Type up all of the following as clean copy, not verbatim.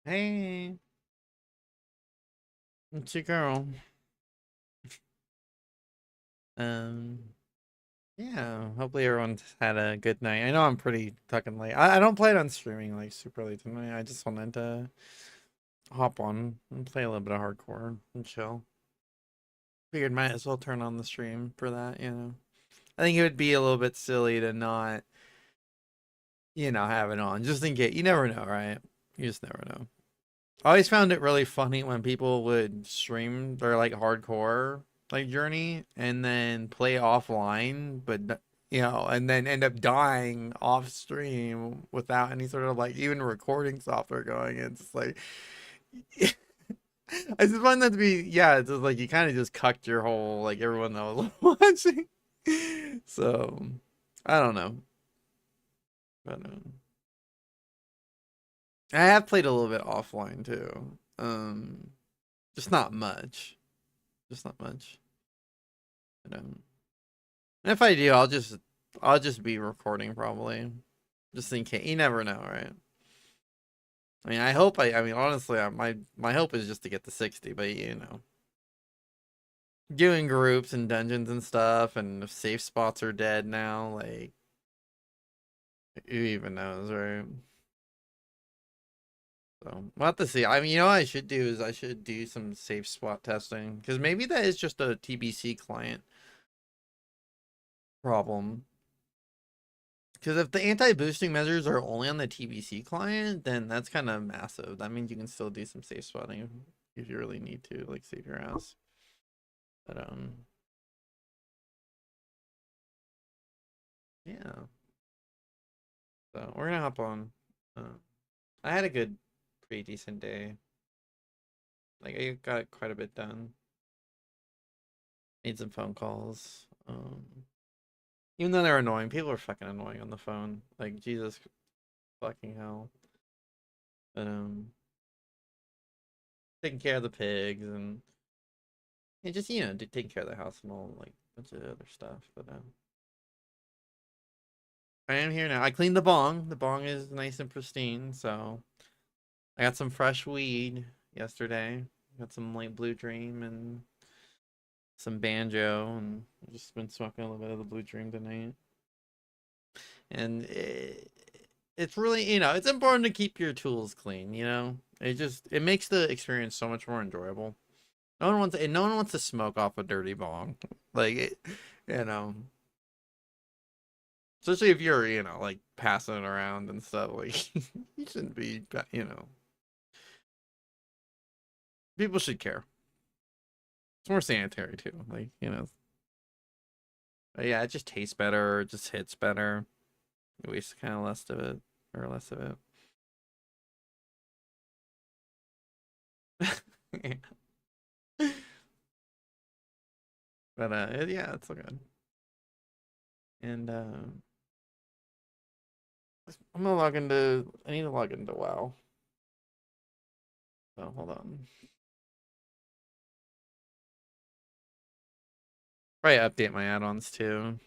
Hey, it's your girl. Um, yeah, hopefully everyone's had a good night. I know I'm pretty fucking late. I don't play it on streaming like super late tonight. I just wanted to hop on and play a little bit of hardcore and chill. Figured might as well turn on the stream for that. I think it would be a little bit silly to not, have it on just in case. You never know, right? You just never know. I always found it really funny when people would stream their like hardcore like journey and then play offline, but and then end up dying off stream without any sort of like even recording software going. It's just like I just find that to be it's just like you kind of just cucked your whole like everyone that was watching. So I don't know, but I have played a little bit offline too. Just not much. Just not much. But, if I do, I'll just be recording probably, just in case. You never know, right? I mean, I mean, honestly, my hope is just to get to 60, but doing groups and dungeons and stuff, and if safe spots are dead now, like who even knows, right? So we'll have to see. I mean, what I should do is I should do some safe spot testing because maybe that is just a TBC client problem. Because if the anti-boosting measures are only on the TBC client, then that's kind of massive. That means you can still do some safe spotting if you really need to, like save your ass. But yeah. So we're gonna hop on. Uh, I had a pretty decent day. Like I got quite a bit done. Made some phone calls. Even though they're annoying, people are fucking annoying on the phone. Like Jesus fucking hell. But taking care of the pigs and just taking care of the house and all like a bunch of other stuff. But I am here now. I cleaned the bong. The bong is nice and pristine. So I got some fresh weed yesterday. Got some light blue dream and some banjo, and I've just been smoking a little bit of the blue dream tonight. And it's really it's important to keep your tools clean. It makes the experience so much more enjoyable. No one wants to smoke off a dirty bong. Like you know, especially if you're, like passing it around and stuff. Like you shouldn't be, people should care. It's more sanitary too. But yeah, it just tastes better. It just hits better. You waste kind of less of it or less of it. But yeah, it's so good. And I'm gonna log into. I need to log into WoW. So hold on. Probably update my add-ons too.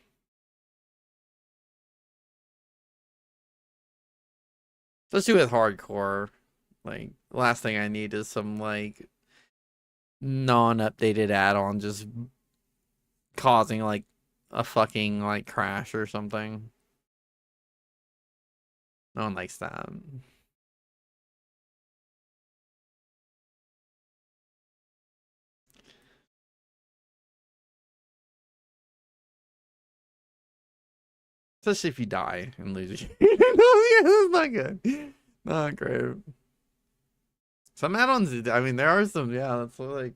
Especially with hardcore. Like, last thing I need is some like non-updated add-on just causing like a fucking like crash or something. No one likes that. Especially if you die and lose your yeah, it's not good. Not great. Some add-ons, I mean, there are some, yeah, that's like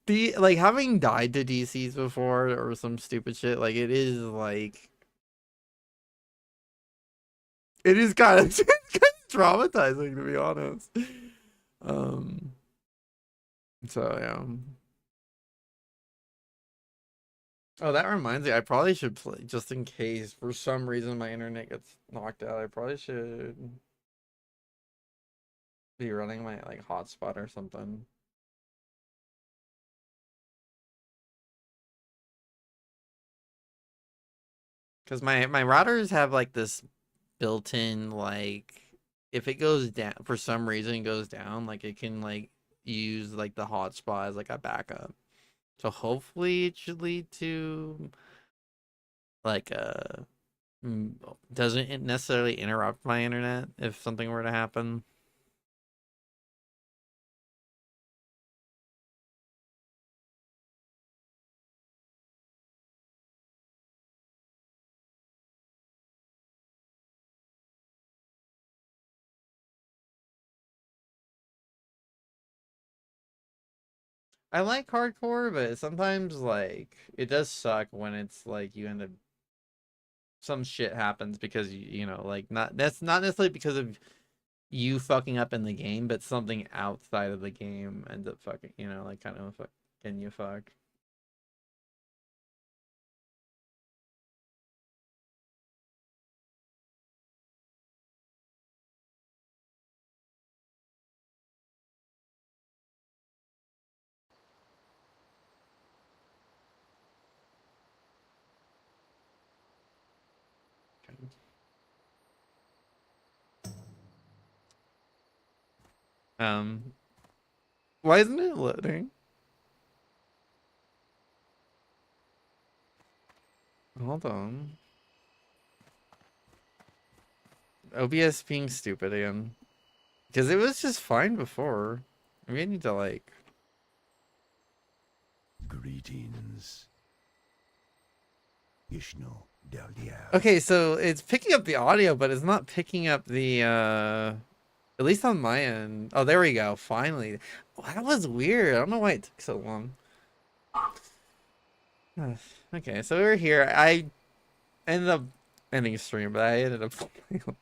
the like having died to DCs before or some stupid shit, like it is kind of, it's kind of traumatizing to be honest. Um, so yeah. Oh, that reminds me, I probably should play just in case for some reason my internet gets knocked out. I probably should be running my like hotspot or something. Because my routers have like this built-in like if it goes down for some reason, it goes down, like it can like use like the hotspot as like a backup. So hopefully it should lead to like mm, doesn't it necessarily interrupt my internet if something were to happen. I like hardcore, but sometimes like it does suck when it's like you end up some shit happens because you know like not that's not necessarily because of you fucking up in the game, but something outside of the game ends up fucking you know like kind of fucking you fuck. Um, why isn't it loading? Hold on. OBS being stupid again. Because it was just fine before. We need to like. Greetings. Ishno Deldiab. Okay, so it's picking up the audio, but it's not picking up the at least on my end. Oh, there we go. Finally. Oh, that was weird. I don't know why it took so long. Okay, so we were here. I ended up ending stream, but I ended up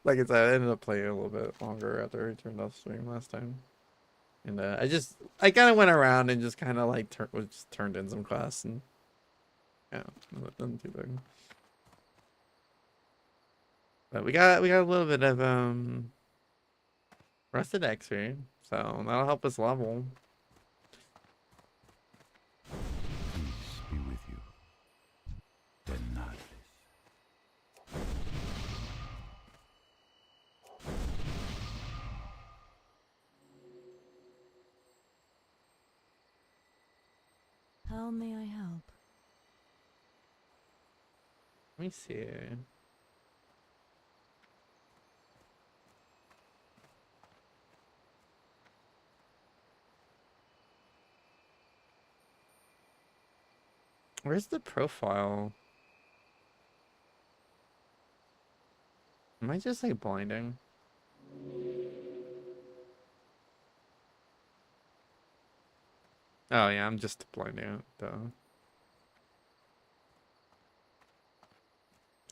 like I said, I ended up playing a little bit longer after I turned off stream last time. And I kind of went around and just kind of like was just turned in some quests and yeah, nothing too big. But we got a little bit of rusted XP, so that'll help us level. Peace be with you. Denadlis. How may I help? Let me see. Where's the profile? Am I just like blinding? Oh yeah, I'm just blinding it though.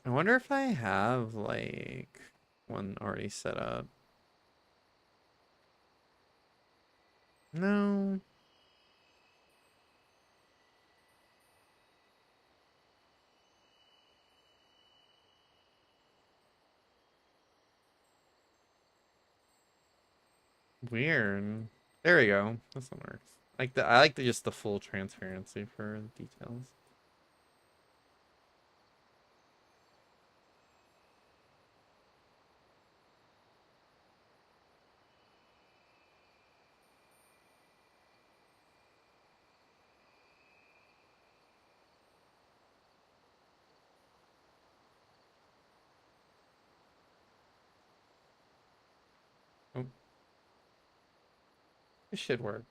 I wonder if I have like one already set up. No. Weird. There we go. This one works. I like the just the full transparency for the details. Oh, it should work.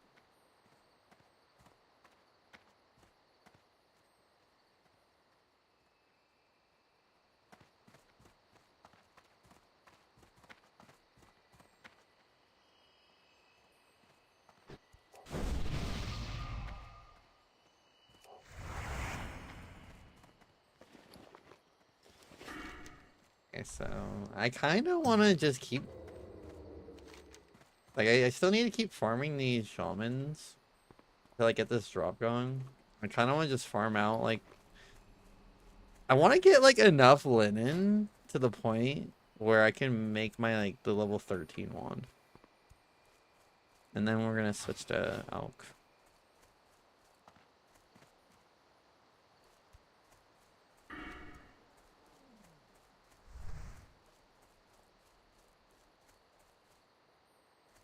Okay, so I kind of want to just keep like I still need to keep farming these shamans to like get this drop going. I kind of want to just farm out like I want to get like enough linen to the point where I can make my like the level 13 wand. And then we're gonna switch to elk.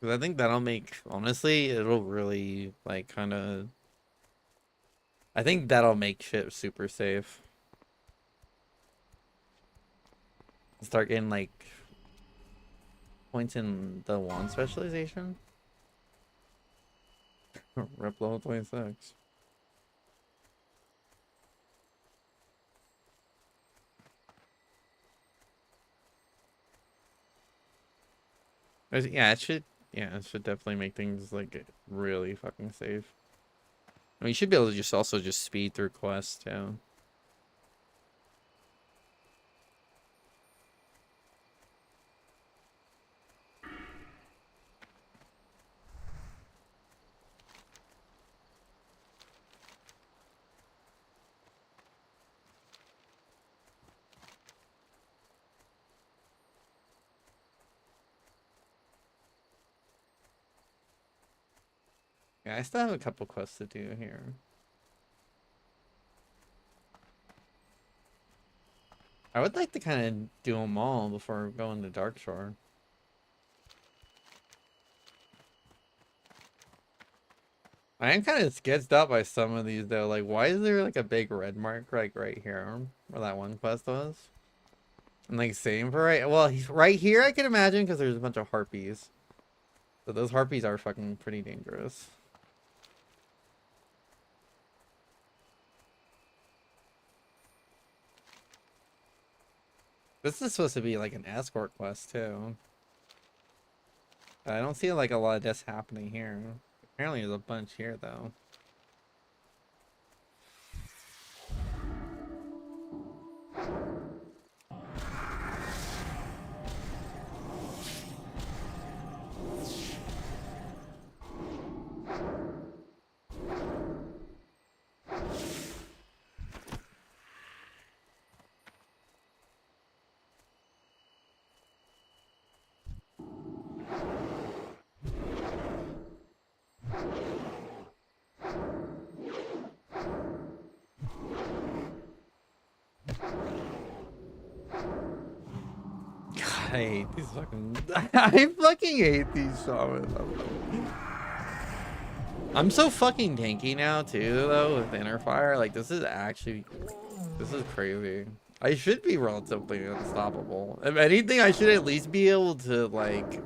'Cause I think that'll make, honestly, it'll really, like, kind of... I think that'll make shit super safe. Start getting, like, points in the wand specialization. Rep level 26. Yeah, it should definitely make things, like, really fucking safe. I mean, you should be able to just also just speed through quests, too. Yeah, I still have a couple quests to do here. I would like to kind of do them all before going to Darkshore. I am kind of sketched out by some of these though. Like, why is there like a big red mark like right here where that one quest was? And like same for right here I can imagine because there's a bunch of harpies. So those harpies are fucking pretty dangerous. This is supposed to be like an escort quest too. I don't see like a lot of this happening here. Apparently there's a bunch here though. I hate these fucking... I fucking hate these shamans. I'm so fucking tanky now too though with inner fire. Like this is actually... This is crazy. I should be relatively unstoppable. If anything, I should at least be able to like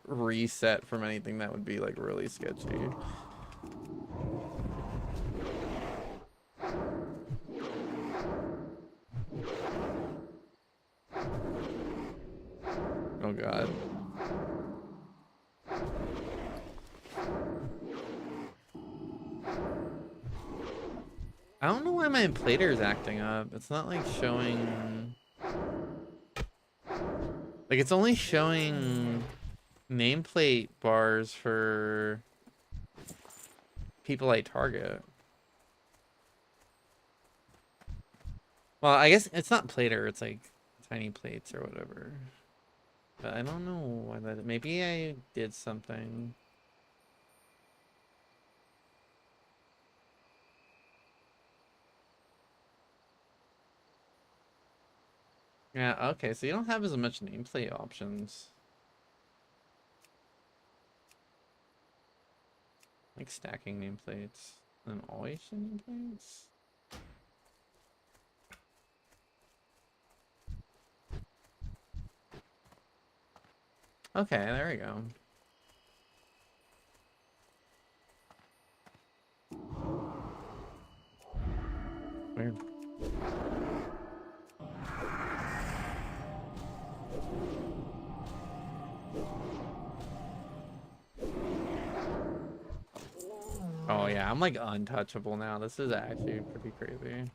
reset from anything that would be like really sketchy. Oh god. I don't know why my plater is acting up. It's not like showing... Like it's only showing nameplate bars for people I target. Well, I guess it's not plater, it's like tiny plates or whatever. But I don't know why that... Maybe I did something. Yeah, okay, so you don't have as much nameplate options. Like stacking nameplates. And always nameplates? Okay, there we go. Weird. Oh yeah, I'm like untouchable now. This is actually pretty crazy.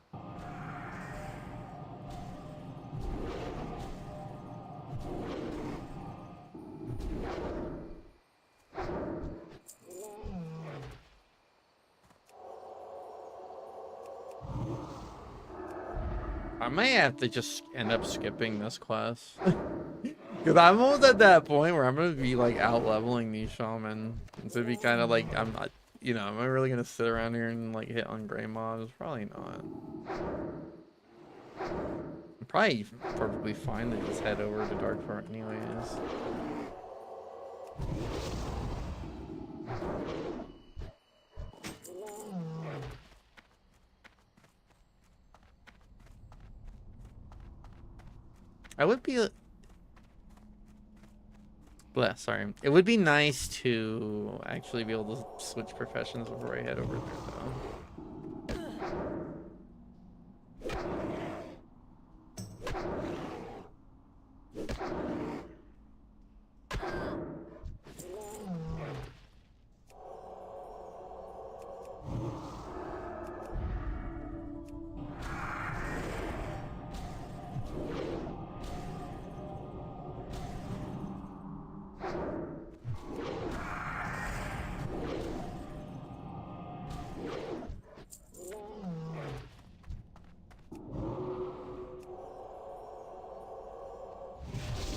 I might have to just end up skipping this quest. Because I'm almost at that point where I'm going to be like out leveling these shaman. And so it'd be kind of like, I'm not, you know, am I really going to sit around here and like hit on gray mobs? Probably not. I'm probably perfectly fine to just head over to Darkfort anyways. I would be bless, sorry. It would be nice to actually be able to switch professions before I head over there, though.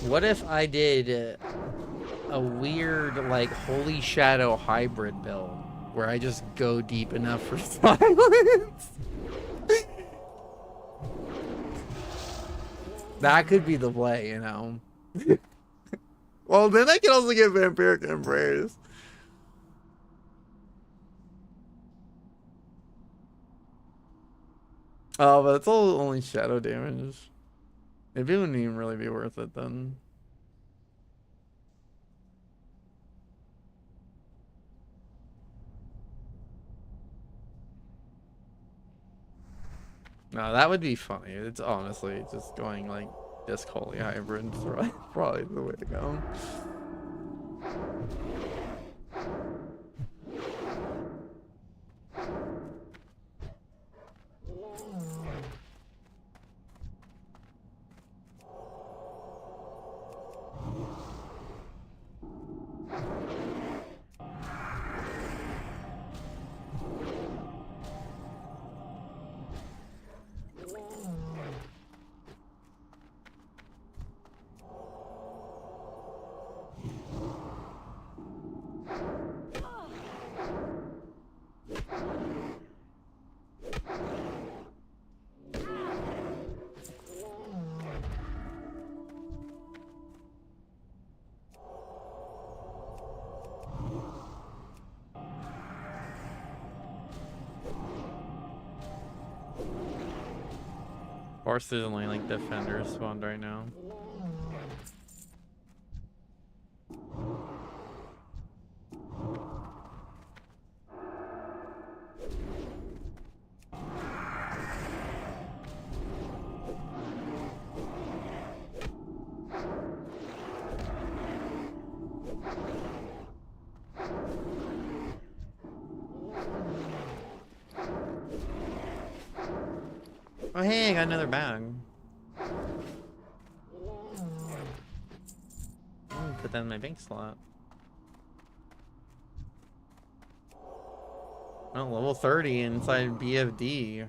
What if I did a weird, like, Holy Shadow hybrid build where I just go deep enough for silence? That could be the play, you know? Well, then I can also get Vampiric Embrace. Oh, but it's all only shadow damage. Maybe it wouldn't even really be worth it then. No, that would be funny. It's honestly just going like Disc Holy Hybrid is probably the way to go. Of course, there's only like defenders spawned right now. Oh hey, I got another bag. Put that in my bank slot. Oh, level 30 inside BFD.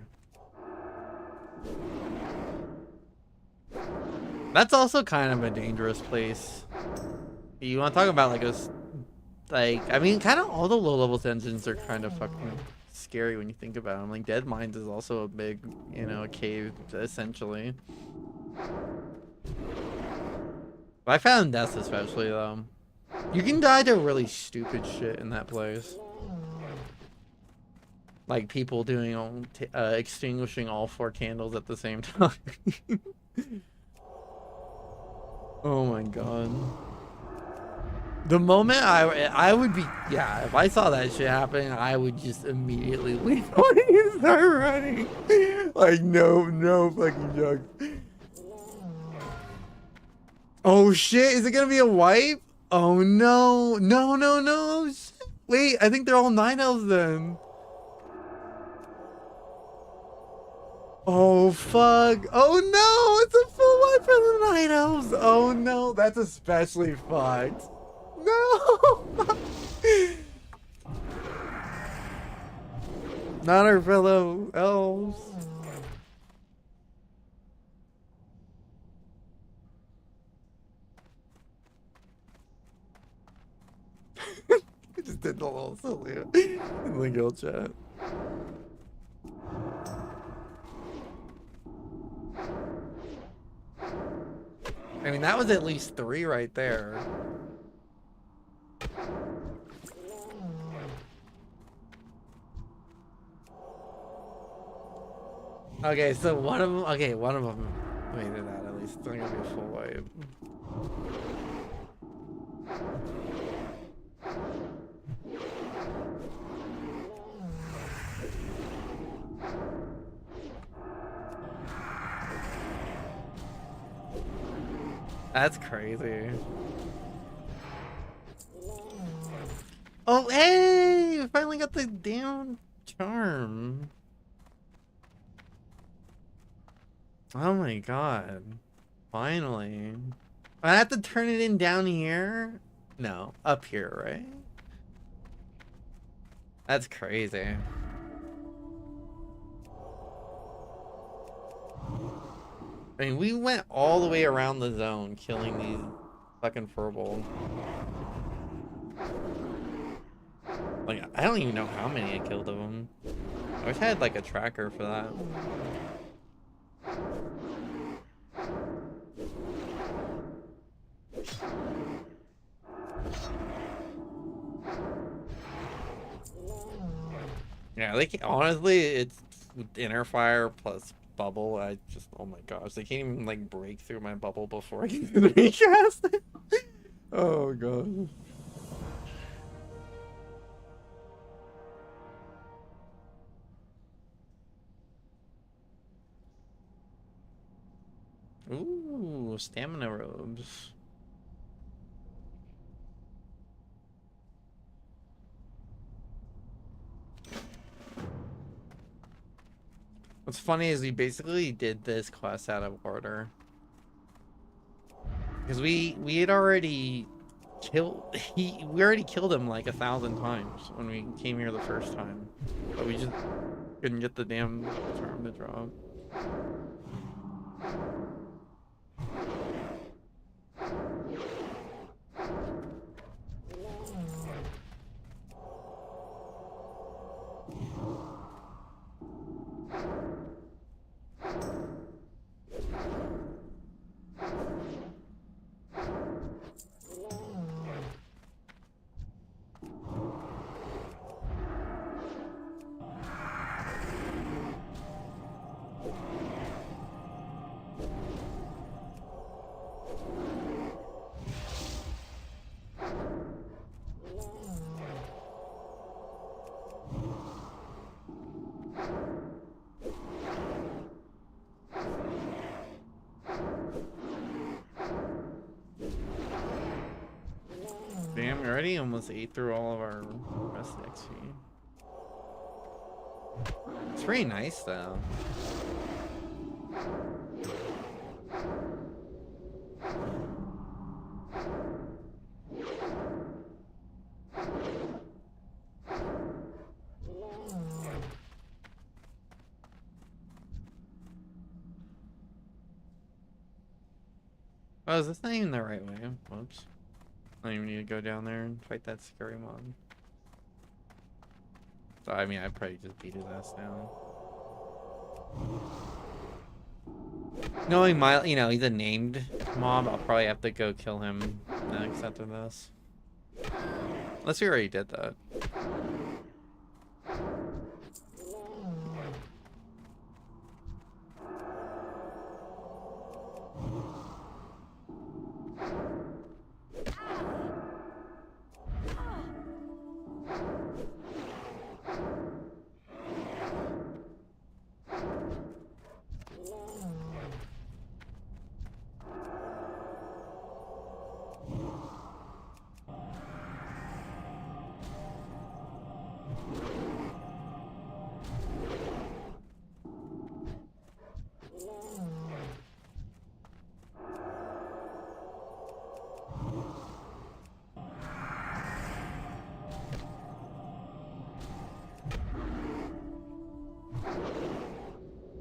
That's also kind of a dangerous place. You want to talk about like I mean, kind of all the low level dungeons are kind of fucking scary when you think about them. Like Dead Mines is also a big, you know, a cave essentially. I found death especially though. You can die to really stupid shit in that place. Like people doing extinguishing all 4 candles at the same time. Oh my god. The moment I would be, yeah, if I saw that shit happening, I would just immediately leave and start running. Like no fucking joke. Oh shit, is it gonna be a wipe? Oh no, no. Wait, I think they're all 9 elves then. Oh fuck. Oh no, it's a full wipe for the 9 elves. Oh no, that's especially fucked. No. Not our fellow elves. I just did the little salute in the guild chat. I mean, that was at least 3 right there. Okay, so one of them. Okay, one of them made it out at least. It's not gonna be a full wipe. That's crazy. Oh, hey! We finally got the damn charm. Oh my god. Finally. I have to turn it in down here? No, up here, right? That's crazy. I mean, we went all the way around the zone killing these fucking furbolg. Like, I don't even know how many I killed of them. I wish I had like a tracker for that. Yeah, like honestly, it's inner fire plus bubble. I just, oh my gosh, they can't even like break through my bubble before I can do the recast. Oh god. Ooh, stamina robes. What's funny is we basically did this quest out of order. Because we had already killed we already killed him like 1,000 times when we came here the first time. But we just couldn't get the damn charm to drop. Damn, we already almost ate through all of our rest XP. It's pretty nice though. Oh, is this not even the right way? Whoops. I don't even need to go down there and fight that scary mob. So, I mean, I'd probably just beat his ass down. Knowing my, you know, he's a named mob, I'll probably have to go kill him next after this. Unless we already did that.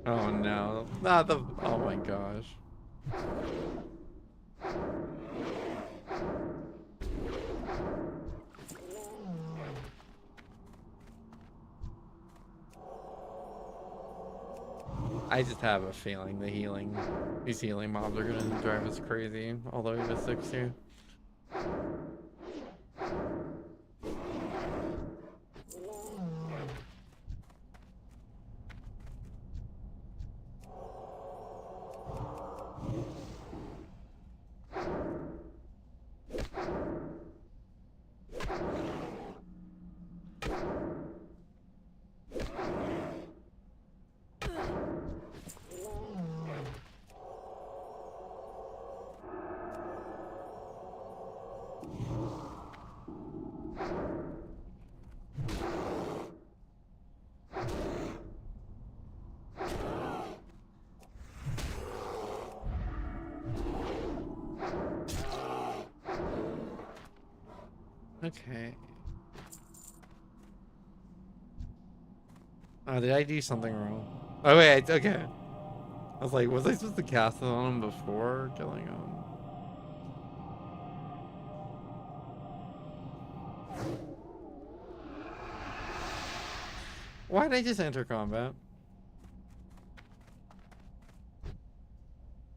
Oh no, not the, oh my gosh. I just have a feeling these healing mobs are gonna drive us crazy all the way to 60. Okay. Oh, did I do something wrong? Oh wait, okay. I was like, was I supposed to cast it on him before killing him? Why did I just enter combat?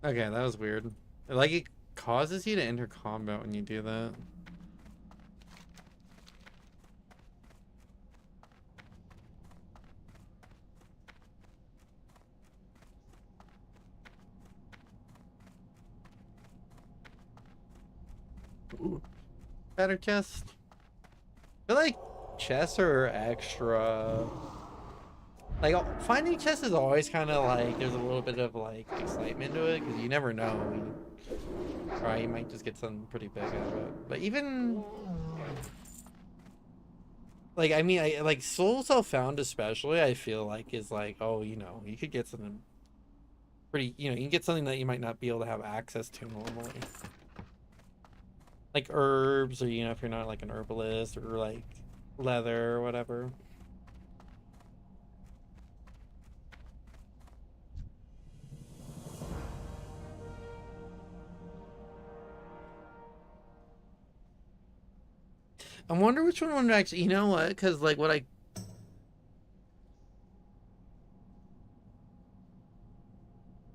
Okay, that was weird. Like, it causes you to enter combat when you do that. Ooh. Better chest. I feel like chests are extra. Like, finding chests is always kind of like, there's a little bit of like excitement to it because you never know. Right, you might just get something pretty big out of it. But even like, I mean, I like Soul Self-Found especially, I feel like is like, oh, you know, you could get something pretty, you know, you can get something that you might not be able to have access to normally. Like herbs, or you know, if you're not like an herbalist, or like leather or whatever. I wonder which one would actually, you know what? Because like what I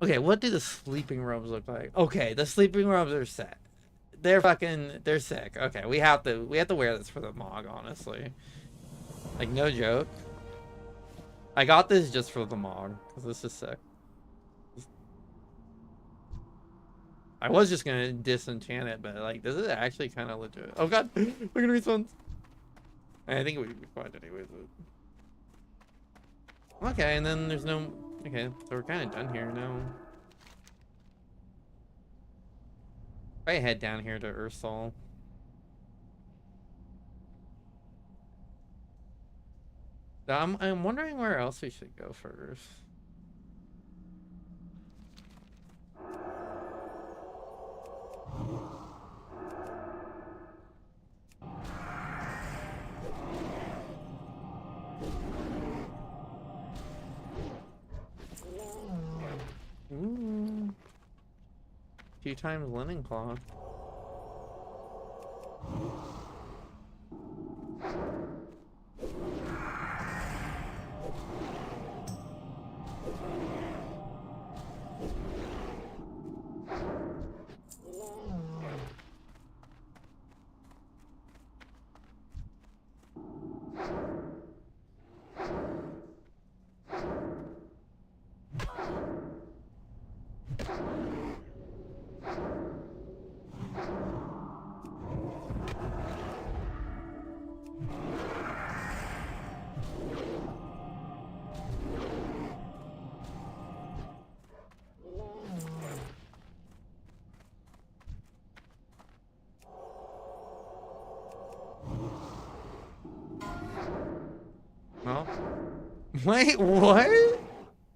okay, what do the sleeping robes look like? Okay, the sleeping robes are set. They're sick. Okay, we have to wear this for the Mog, honestly. Like, no joke. I got this just for the Mog, because this is sick. I was just gonna disenchant it, but like, this is actually kind of legit. Oh god, look at these ones. I think it would be fine anyways. But... okay, and then there's no. Okay, so we're kind of done here now. If I head down here to Ursol. I'm wondering where else we should go first. Ooh. 2 times linen cloth. Well, wait, what?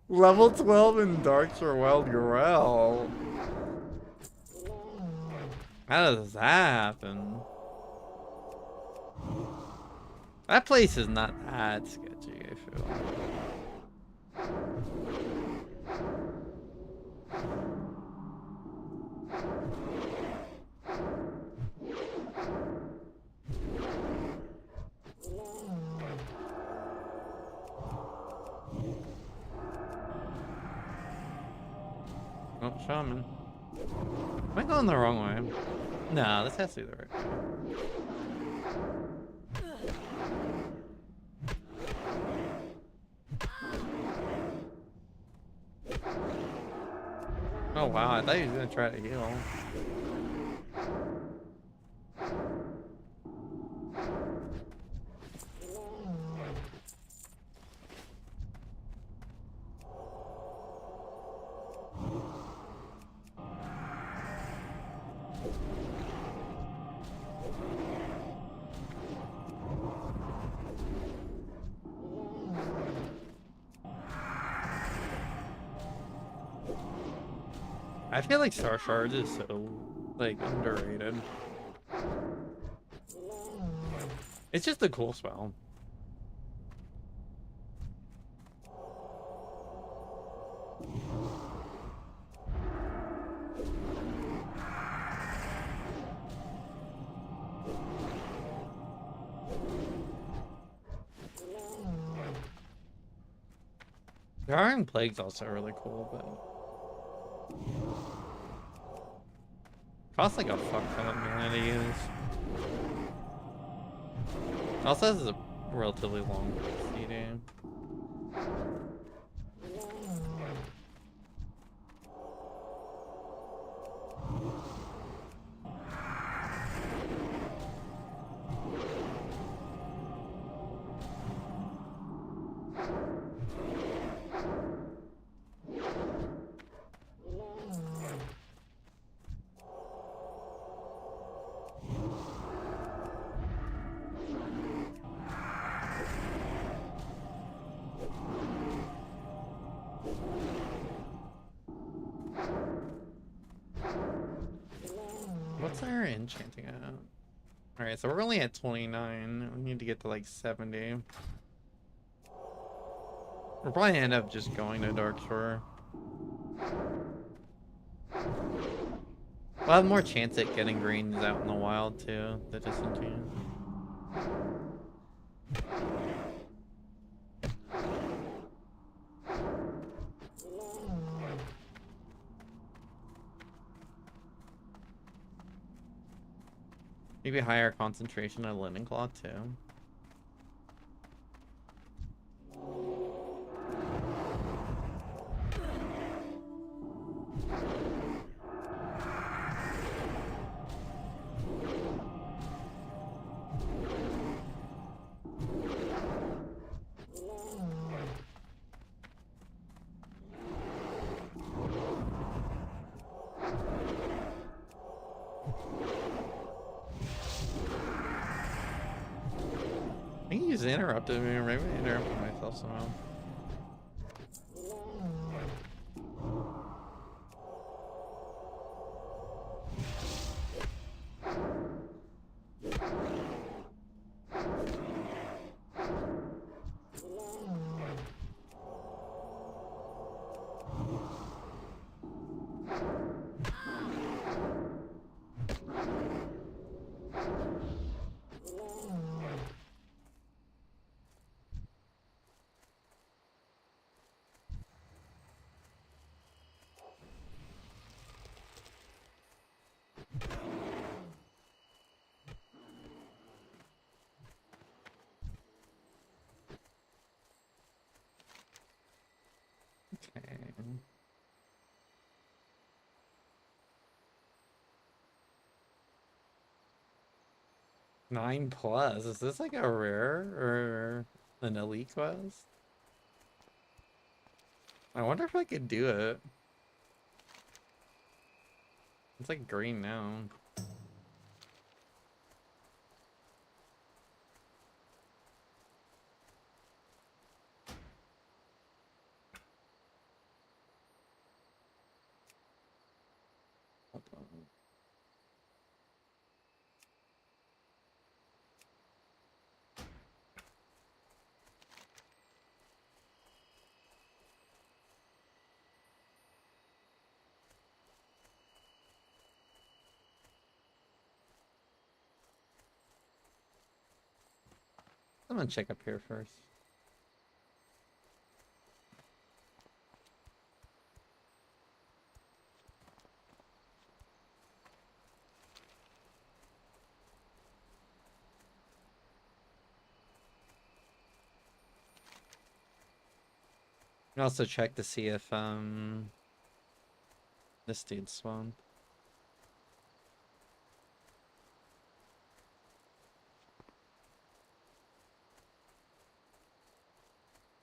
Level 12 in Darkshire Wild Grell. How does that happen? That place is not that sketchy, I feel. Oh, shaman. Am I going the wrong way? No, this has to be the right way. Oh wow, I thought he was gonna try to heal. I feel like Star Shards is so, like, underrated. It's just a cool spell. Devouring Plague's also really cool, but costs like a fuck ton of mana to use. Also has a relatively long CD. What's our enchanting at? Alright, so we're only at 29. We need to get to like 70. We'll probably end up just going to Dark Shore. We'll have more chance at getting greens out in the wild too, the disenchant. Maybe higher concentration of Linen Claw too. I think he's interrupted me, or maybe I interrupted myself somehow. Okay. Nine plus. Is this like a rare or an elite quest? I wonder if I could do it. It's like green now. Hold on. I'm gonna check up here first. And also check to see if this dude's spawned.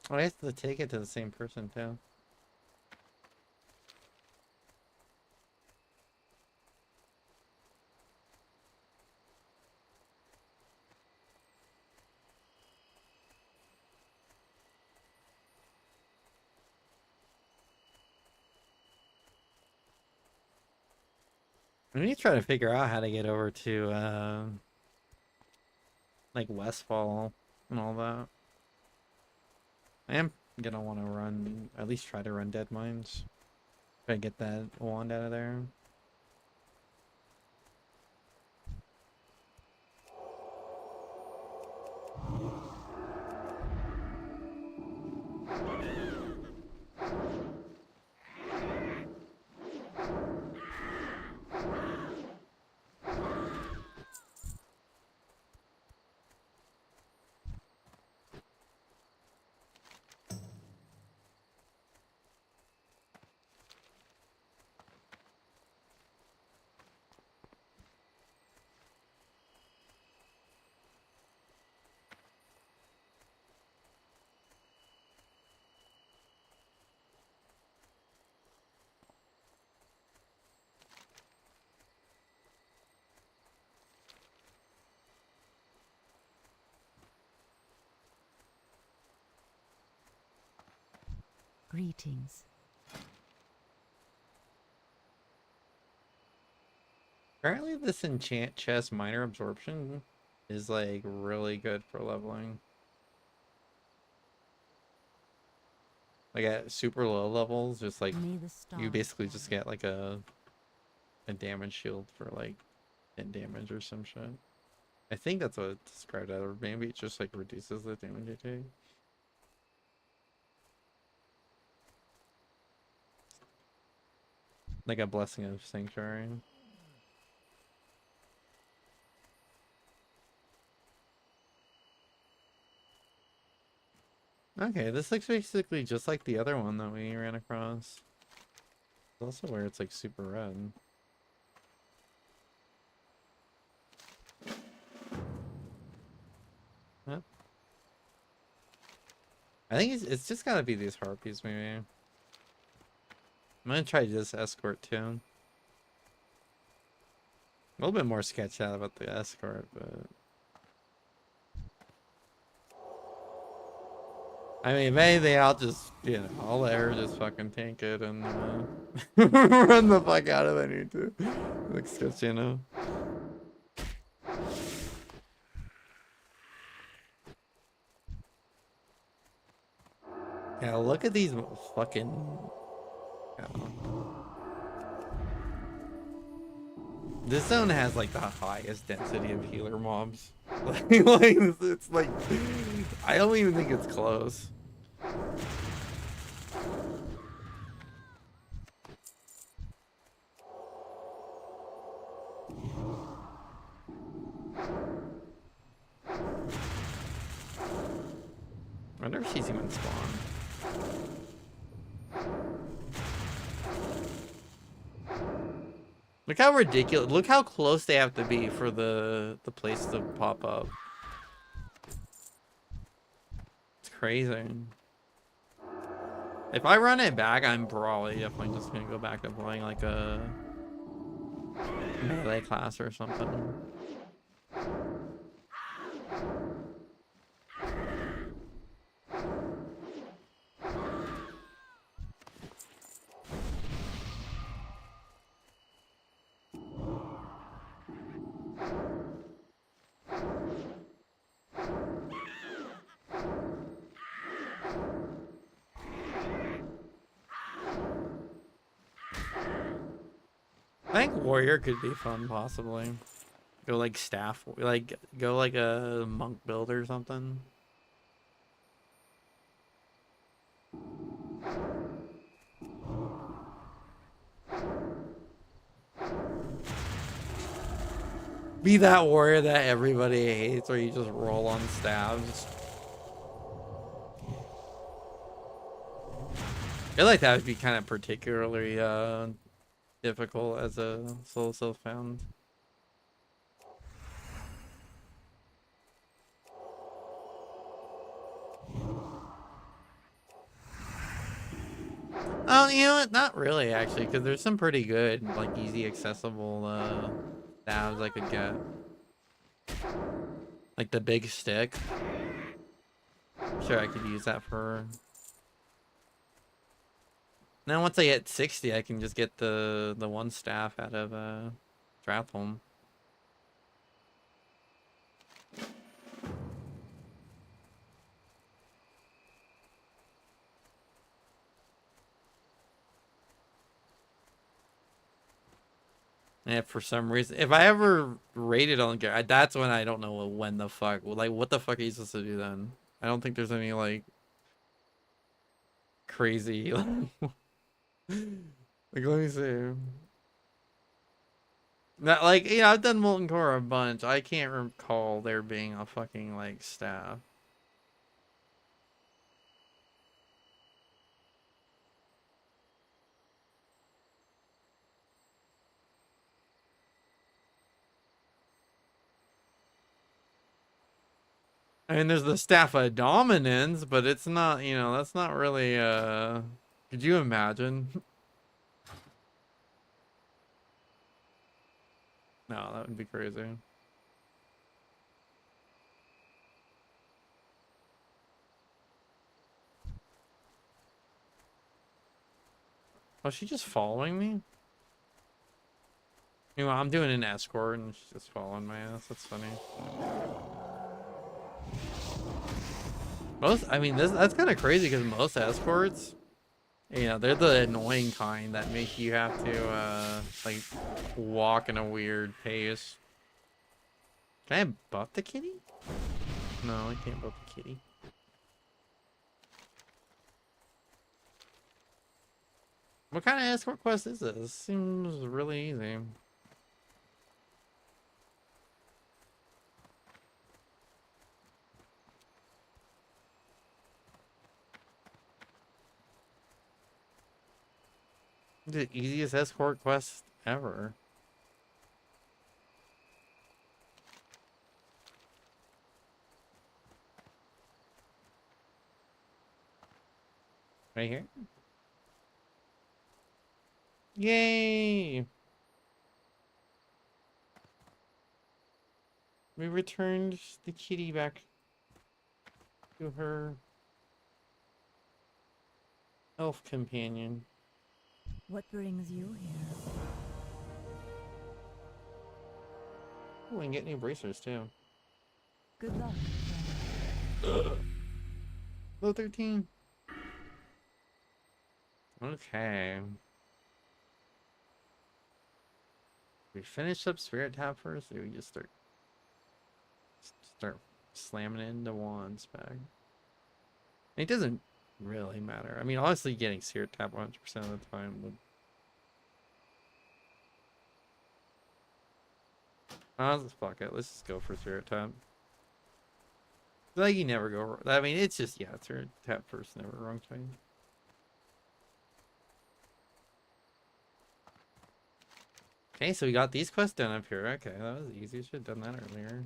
Oh, I have to take it to the same person too. We need to try to figure out how to get over to like Westfall and all that. I am gonna want to run, at least try to run Dead Mines. Try to get that wand out of there. Greetings. Apparently this enchant chest minor absorption is like really good for leveling. Like at super low levels, just like May the you stars basically just guide. get like a damage shield for like 10 damage or some shit. I think that's what it's described as, or maybe it just like reduces the damage you take. Like a blessing of sanctuary. Okay, this looks basically just like the other one that we ran across. It's also where it's like super red. Yep. I think it's just gotta be these harpies maybe. I'm gonna try this escort too. A little bit more sketched out about the escort, but I mean, if anything, I'll just, you know, I'll let her just fucking tank it and run the fuck out if I need to. Looks sketchy, you know. Yeah, look at these fucking. Yeah. This zone has like the highest density of healer mobs. Like it's like I don't even think it's close. I wonder if she's even spawned. Look how ridiculous. Look how close they have to be for the place to pop up. It's crazy. If I run it back, I'm probably definitely just gonna go back to playing like a melee class or something. I think warrior could be fun, possibly. Go like staff, like go like a monk build or something. Be that warrior that everybody hates, or you just roll on stabs. I feel like that would be kind of particularly difficult as a solo self-found. Oh, you know what? Not really, actually, because there's some pretty good, like, easy accessible stabs I could get. Like the big stick. Sure, I could use that for. Now, once I hit 60, I can just get the one staff out of Stratholm. And if for some reason, if I ever rated on the that's when I don't know when the fuck, like, what the fuck are you supposed to do then? I don't think there's any, like, crazy, like, let me see. Not, like, you know, I've done Molten Core a bunch. I can't recall there being a fucking, like, staff. I mean, there's the staff of dominance, but it's not, you know, that's not really, could you imagine? No, that would be crazy. Oh, is she just following me? Meanwhile, I'm doing an escort and she's just following my ass. That's funny. I mean, that's kind of crazy because most escorts, you know, they're the annoying kind that make you have to, like, walk in a weird pace. Can I buff the kitty? No, I can't buff the kitty. What kind of escort quest is this? Seems really easy. The easiest escort quest ever. Right here. Yay! We returned the kitty back to her elf companion. What brings you here? Oh, we can get new bracers too. Good luck, friend. Low 13. Okay. We finish up Spirit Tap first, or we just start slamming into wands back? It doesn't really matter. I mean, honestly, getting Spirit Tap 100% of the time would. Fuck it. Let's just go for Spirit Tap. Like, you never go. I mean, it's just, yeah, Spirit Tap first, never wrong time. Okay, so we got these quests done up here. Okay, that was easy. Should have done that earlier.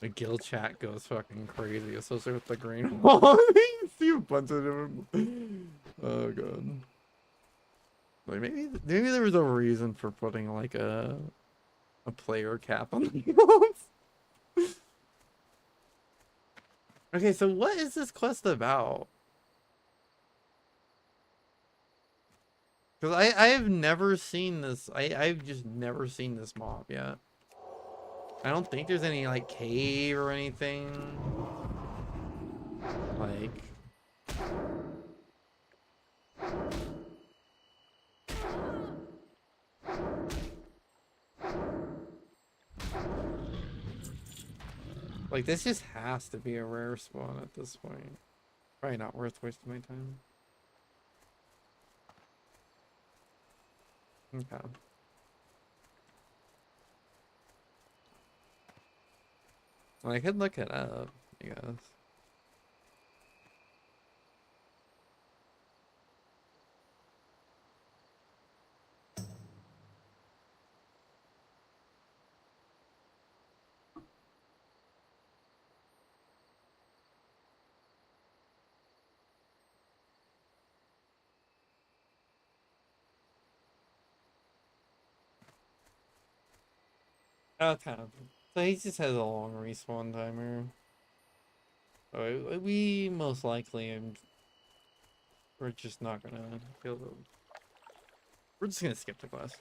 The guild chat goes fucking crazy, especially with the green wall. You see a bunch of different. Oh god. Like maybe there was a reason for putting like a player cap on the guilds. Okay, so what is this quest about? Because I have never seen this. I've just never seen this mob yet. I don't think there's any like cave or anything. Like, this just has to be a rare spawn at this point. Probably not worth wasting my time. Okay. Well, I could look it up, I guess. kind of. So he just has a long respawn timer. So we most likely we're just not gonna be able to. We're just gonna skip the class.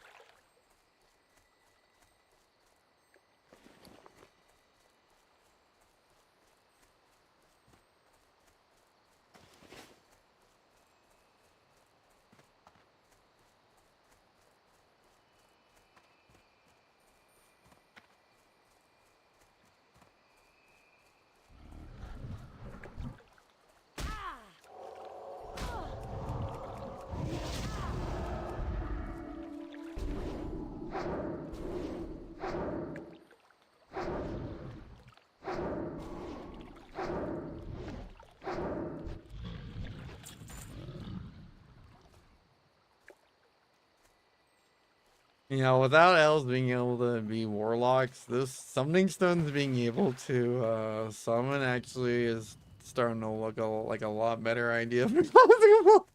You know, without elves being able to be warlocks, this summoning stones being able to summon actually is starting to look like a lot better idea for causing wolves.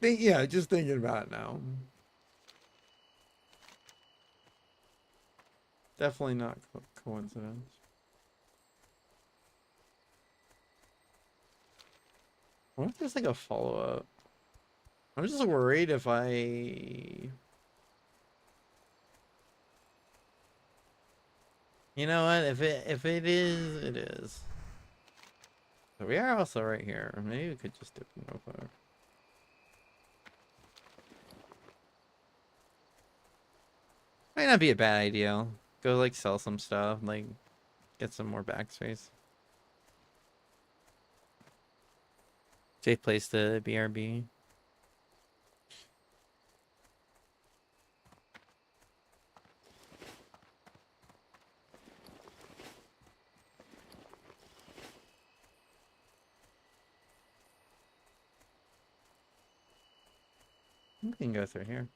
Yeah, just thinking about it now. Definitely not coincidence. What if there's like a follow-up? I'm just worried if I... You know what? If it is, it is. So we are also right here. Maybe we could just dip in real quick. Might not be a bad idea. Go like sell some stuff, like get some more backspace. Safe place to BRB. We can go through here.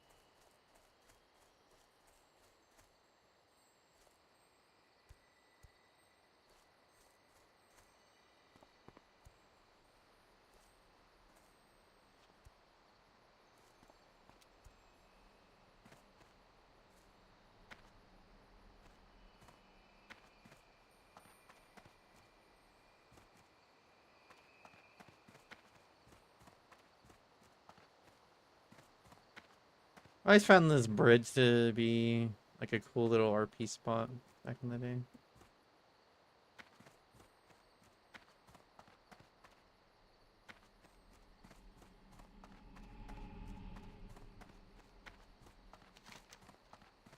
I always found this bridge to be like a cool little RP spot back in the day.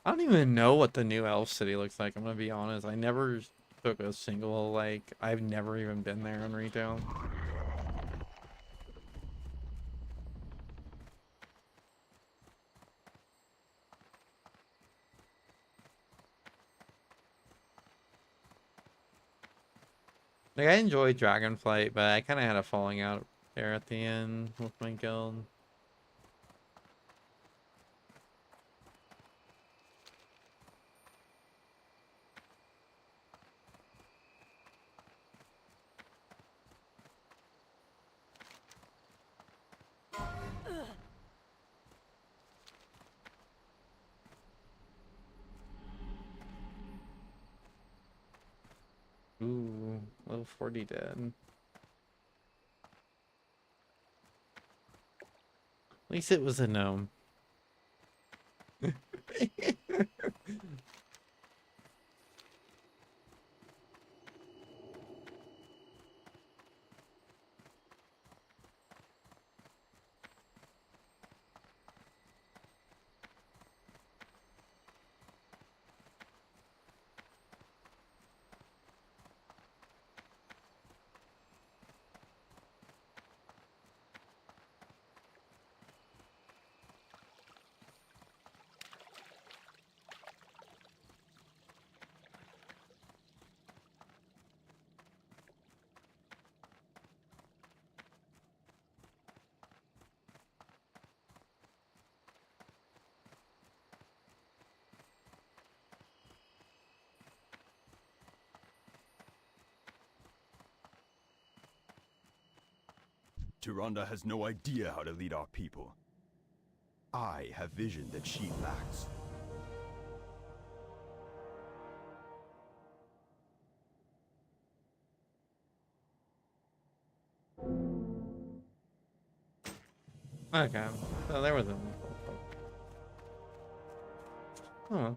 I don't even know what the new Elf City looks like. I'm gonna be honest. I never took a single, like, I've never even been there in retail. Like, I enjoyed Dragonflight, but I kind of had a falling out there at the end with my guild. Ooh, level 40 dead. At least it was a gnome. Tyrande has no idea how to lead our people. I have vision that she lacks. Okay, so there was a. Huh.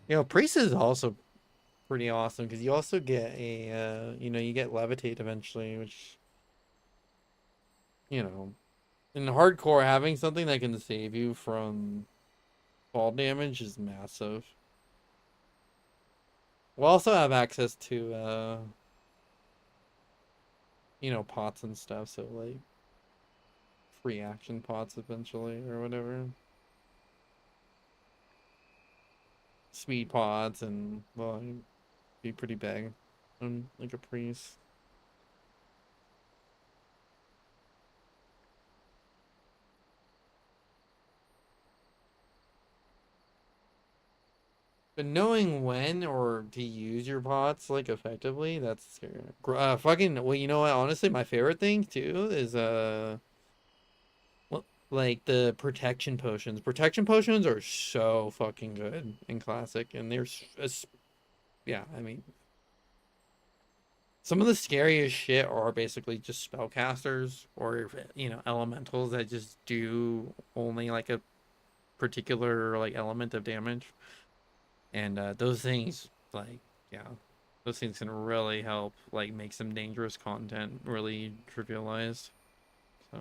You know, priest is also pretty awesome because you also get a, you get levitate eventually, which, in hardcore, having something that can save you from fall damage is massive. We'll also have access to, pots and stuff, so like free action pots eventually or whatever. Speed pots and, well, it'd be pretty big on like a priest. But knowing when or to use your pots like effectively, that's scary. Fucking, well, you know what? Honestly, my favorite thing too is like the protection potions. Protection potions are so fucking good in classic, and yeah, I mean, some of the scariest shit are basically just spellcasters or elementals that just do only like a particular like element of damage. And those things, like, yeah, those things can really help, like, make some dangerous content really trivialized. So,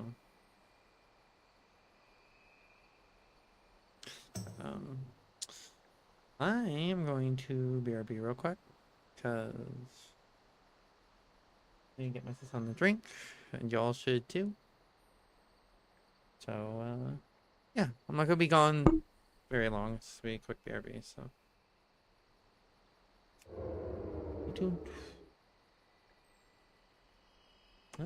um, I am going to BRB real quick because I need to get my sis on the drink, and y'all should too. So, yeah, I'm not gonna be gone very long. It's gonna be a quick BRB, so stay tuned. Uh,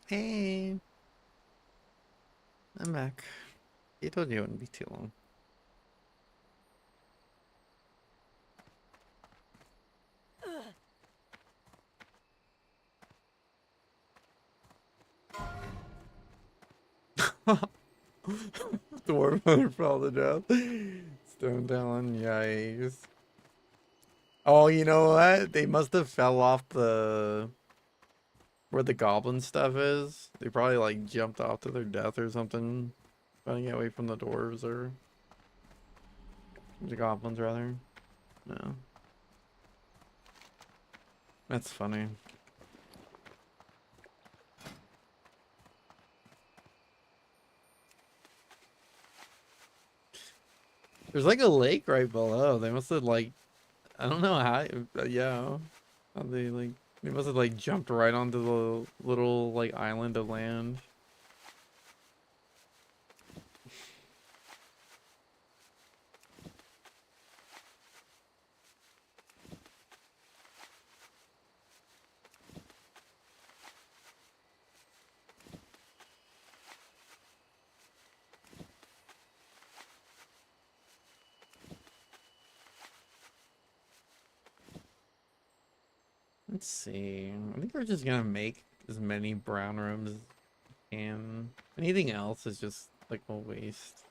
Hey, I'm back. I told you it wouldn't be too long. Dwarf hunter fell to death. Stone Talon, yikes. Oh, you know what? They must have fell off the where the goblin stuff is. They probably like jumped off to their death or something. Trying to get away from the dwarves or the goblins rather. No. That's funny. There's like a lake right below. They must have like, I don't know how, yeah. How they like, they must have like jumped right onto the little like island of land. Let's see. I think we're just gonna make as many brown rooms as we can. Anything else is just like a waste.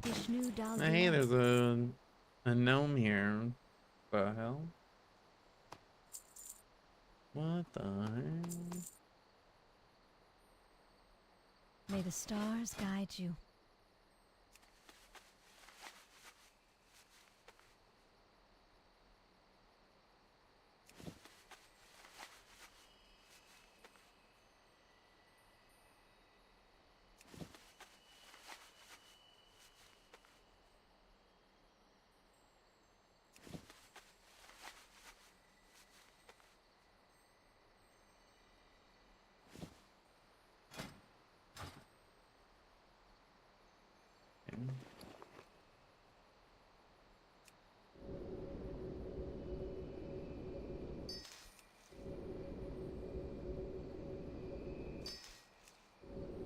Vishnu Dal Hey, Diyas. there's a gnome here. The hell? What the heck? May the stars guide you.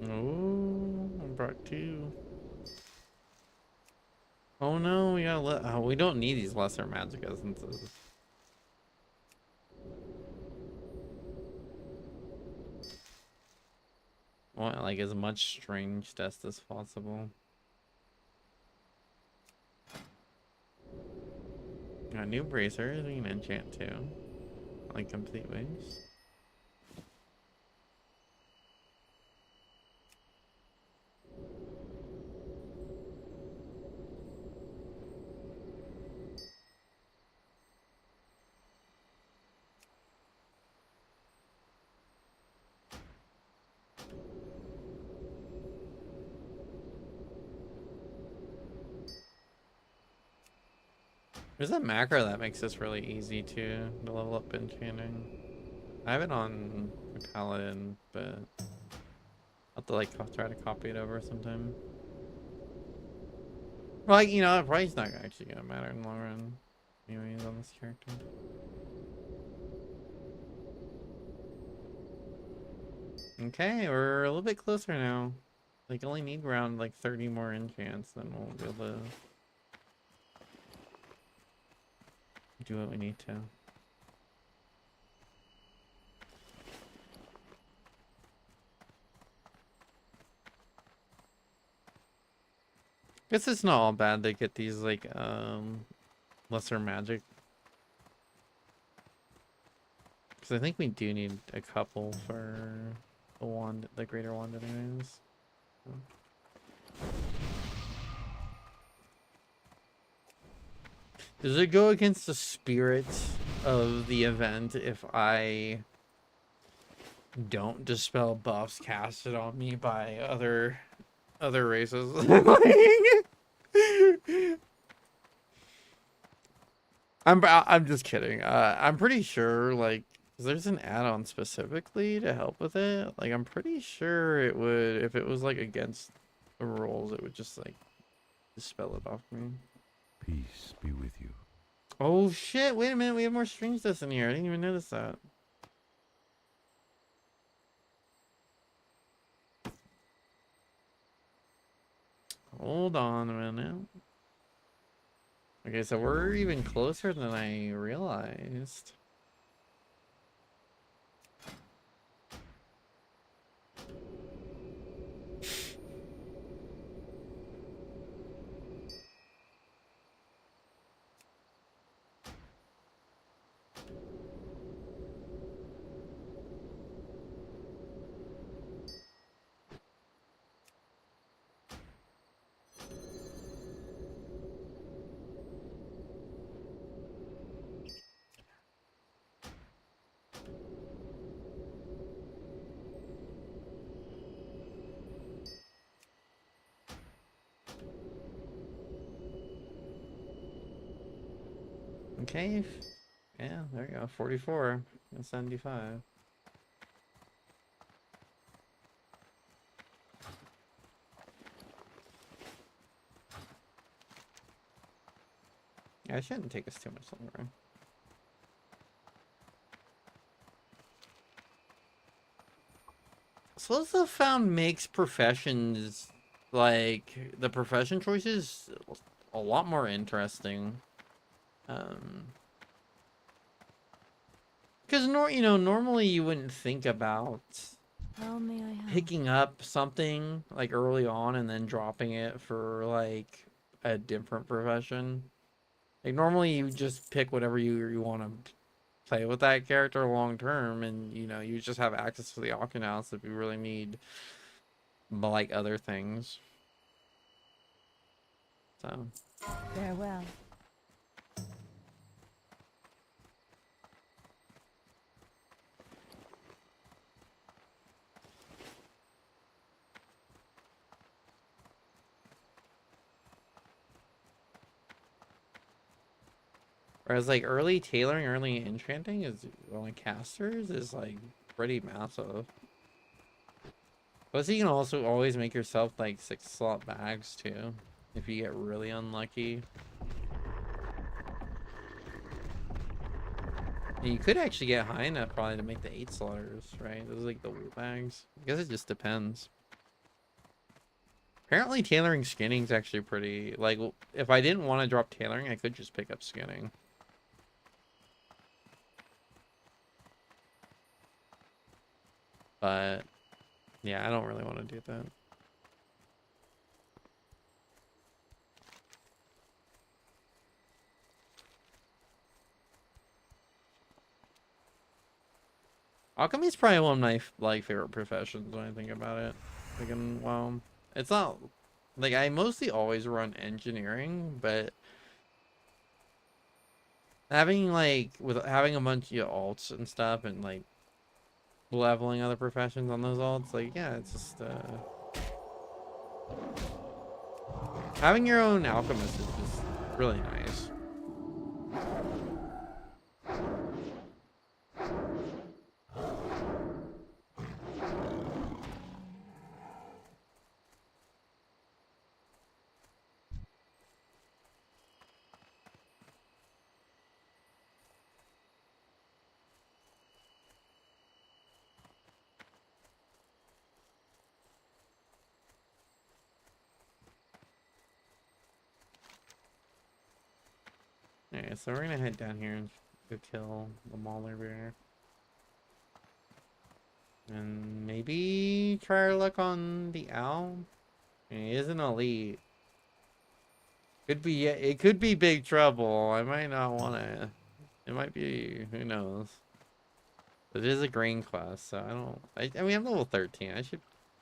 Oh, I brought two. Oh no, we gotta let. Oh, we don't need these lesser magic essences. Want like as much strange dust as possible. Got new bracers. We can enchant too. Like complete waves. There's a macro that makes this really easy to level up enchanting. I have it on my paladin, but I'll have to like try to copy it over sometime. Well, like, you know, probably not actually gonna matter in the long run. Anyways, on this character. Okay, we're a little bit closer now. Like, only need around like 30 more enchants, then we'll be able to do what we need to. Guess it's not all bad to get these like lesser magic. Because I think we do need a couple for the wand, the greater wand anyways. Does it go against the spirit of the event if I don't dispel buffs casted on me by other races? I'm just kidding. I'm pretty sure like 'Cause there's an add-on specifically to help with it. Like, I'm pretty sure it would, if it was like against the rules, it would just like dispel it off me. Peace be with you. Oh shit, wait a minute, we have more strings this in here. I didn't even notice that. Hold on a minute. Okay, so we're even closer than I realized. Okay. Yeah, there you go. 44 and 75. Yeah, it shouldn't take us too much longer. So also found makes professions, like the profession choices, a lot more interesting. Because normally you wouldn't think about How may I help? picking up something like early on and then dropping it for like a different profession. Like normally you just pick whatever you want to play with that character long term, and you just have access to the Octonauts if you really need like other things. So Farewell. whereas like early tailoring, early enchanting is only casters is like pretty massive. Plus you can also always make yourself like 6-slot bags too if you get really unlucky. And you could actually get high enough probably to make the 8-slotters, right? Those are like the wool bags. I guess it just depends. Apparently tailoring skinning is actually pretty, like, if I didn't want to drop tailoring, I could just pick up skinning. But yeah, I don't really want to do that. Alchemy is probably one of my like favorite professions when I think about it. Like, well, it's not like I mostly always run engineering, but having having a bunch of alts and stuff and like leveling other professions on those alts, like yeah, it's just having your own alchemist is just really nice. Alright, so we're gonna head down here and go kill the mauler bear. And maybe try our luck on the owl. I mean, he is an elite. It could be big trouble. I might not want to. It might be, who knows. It is a green class, so I mean, I'm level 13.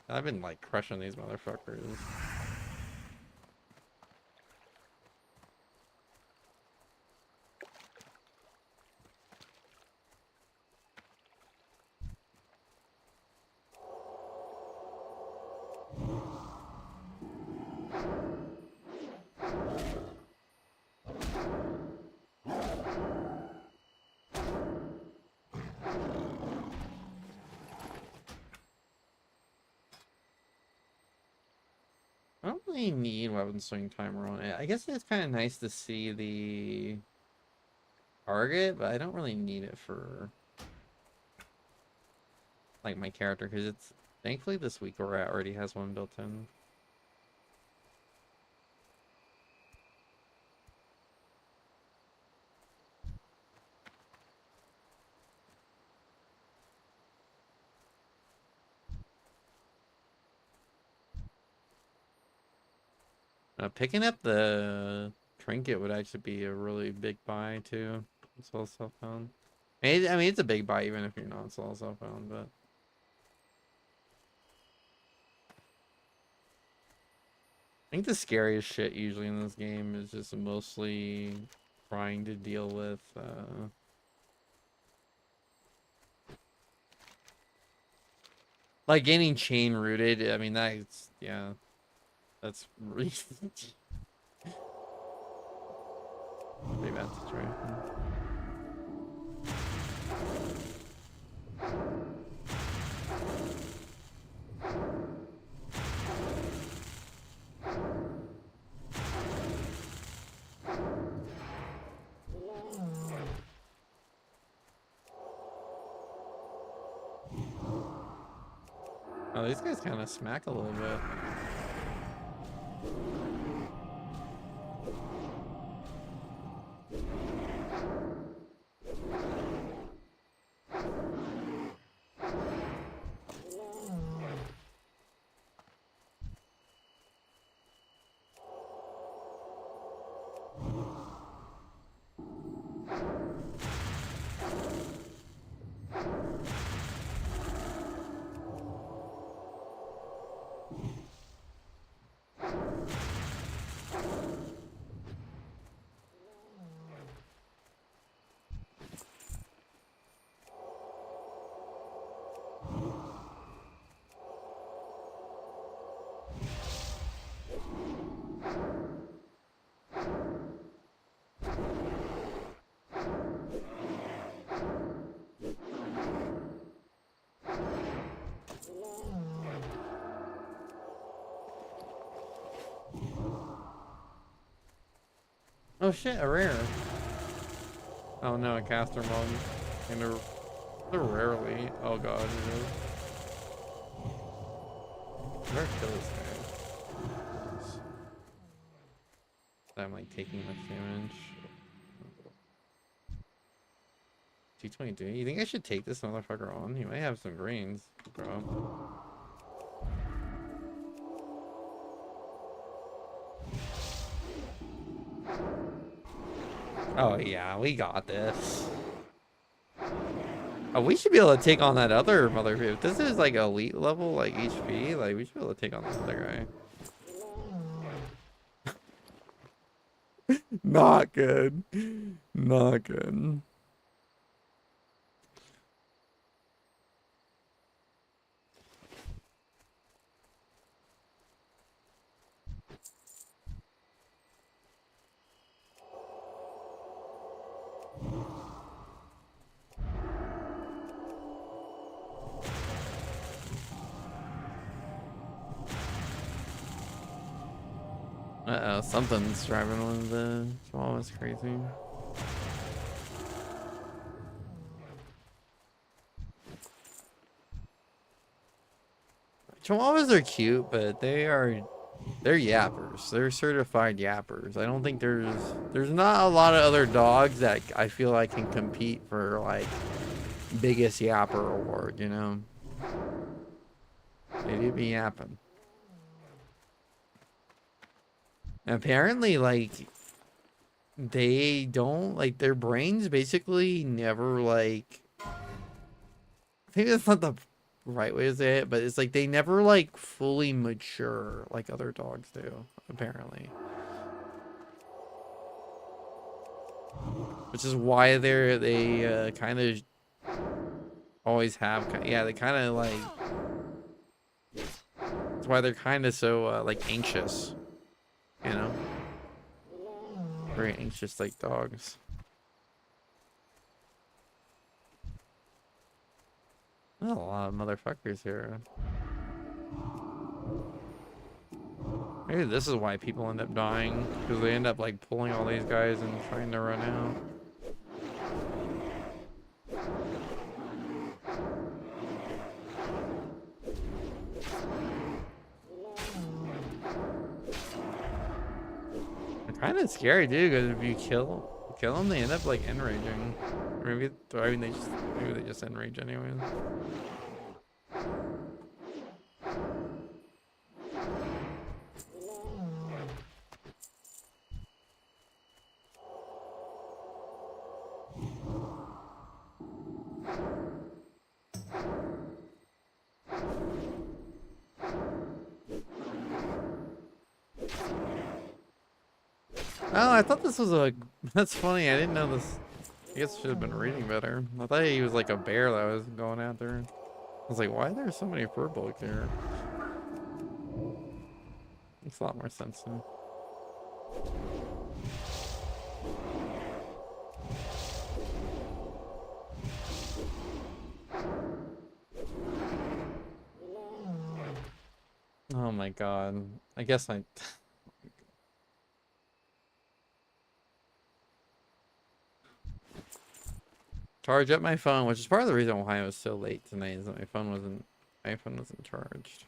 I've been like crushing these motherfuckers. really need weapon swing timer on it. I guess it's kind of nice to see the target, but I don't really need it for like my character because it's thankfully this week where it already has one built in. Picking up the trinket would actually be a really big buy too. It's all self-found. I mean, it's a big buy even if you're not all self-found, but I think the scariest shit usually in this game is just mostly trying to deal with like getting chain rooted. I mean, that's yeah, that's really pretty bad situation. Oh, these guys kind of smack a little bit. Oh shit, a rare. Oh no, a caster mug. And they're rarely. Oh god, it is. Better kill this guy. I'm like taking much damage. 222. You think I should take this motherfucker on? He might have some greens, bro. Oh yeah, we got this. Oh, we should be able to take on that other motherfucker. If this is like elite level, like HP, like we should be able to take on this other guy. Not good. Not good. Uh-oh, something's driving one of the chihuahuas crazy. Chihuahuas are cute, but they're yappers. They're certified yappers. I don't think there's not a lot of other dogs that I feel like can compete for like biggest yapper award, you know? They do be yapping. Apparently, like, they don't, like, their brains basically never, like, I think that's not the right way to say it, but it's like they never, like, fully mature like other dogs do, apparently. Which is why they kind of always have, yeah, they kind of, like, that's why they're kind of so, like, anxious, you know? Very anxious, like, dogs. There's a lot of motherfuckers here. Maybe this is why people end up dying, because they end up like pulling all these guys and trying to run out. Kind of scary, dude. Because if you kill them, they end up like enraging. Or maybe, I mean, maybe they just enrage anyways. Oh, I thought this was a. That's funny. I didn't know this. I guess I should have been reading better. I thought he was like a bear that was going after. I was like, why are there so many fur bugs here? Makes a lot more sense now. Oh my god. I guess I. Charge up my phone, which is part of the reason why I was so late tonight, is that my phone wasn't charged.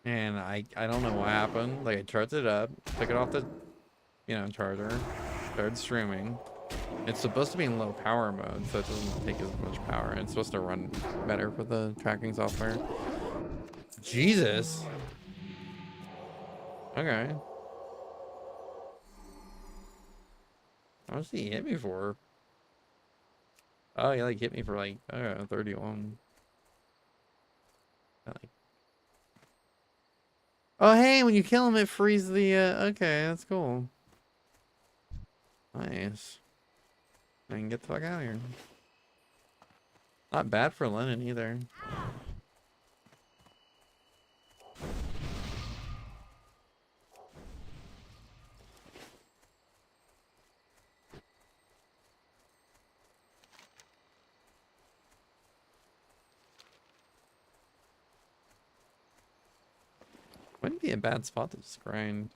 And I don't know what happened. Like I charged it up, took it off the charger, started streaming. It's supposed to be in low power mode, so it doesn't take as much power. It's supposed to run better for the tracking software. Jesus. Okay. How much did he hit me for? Oh, he like hit me for like 31. Like... Oh, hey, when you kill him, it frees the. Okay, that's cool. Nice. I can get the fuck out of here. Not bad for Lennon either. Wouldn't be a bad spot to just grind.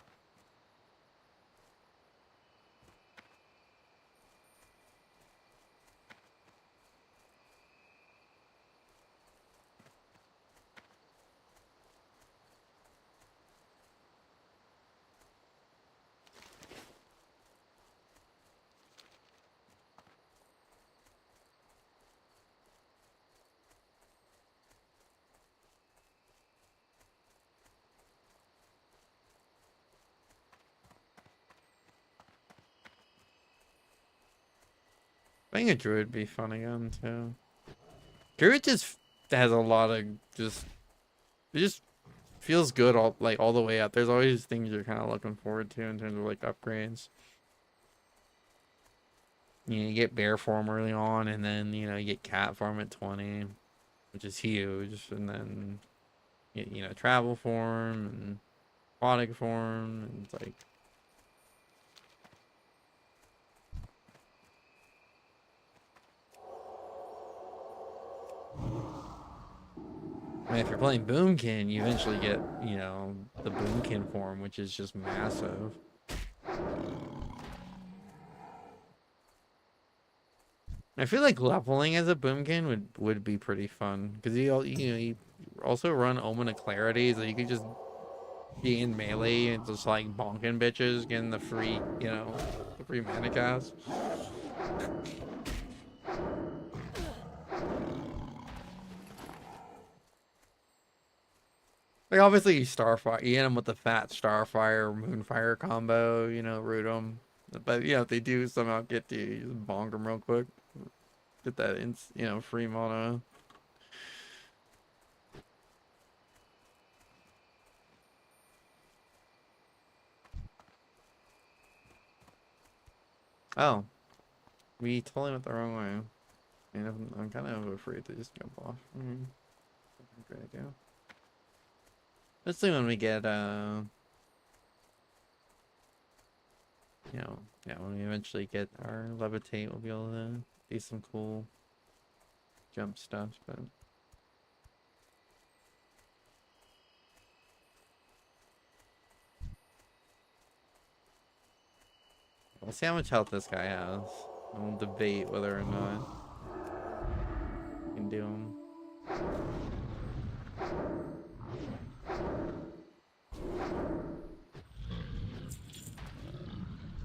I think a druid would be fun again too. Druid just has a lot of it just feels good all the way up. There's always things you're kind of looking forward to in terms of like upgrades. You get bear form early on, and then you get cat form at 20, which is huge, and then travel form and aquatic form, and it's like. I mean, if you're playing Boomkin, you eventually get, the Boomkin form, which is just massive. I feel like leveling as a Boomkin would be pretty fun, because you also run Omen of Clarity, so you could just be in melee and just like bonking bitches, getting the free, the free mana cast. Like obviously you Starfire, you hit them with the fat Starfire Moonfire combo, root them. But if they do somehow get to you, you just bonk them real quick. Get that free mana. Oh, we totally went the wrong way. I mean, I'm kind of afraid to just jump off. Great idea. Let's see when we get You know, yeah, when we eventually get our levitate, we'll be able to do some cool jump stuff, but we'll see how much health this guy has. And we'll debate whether or not we can do him.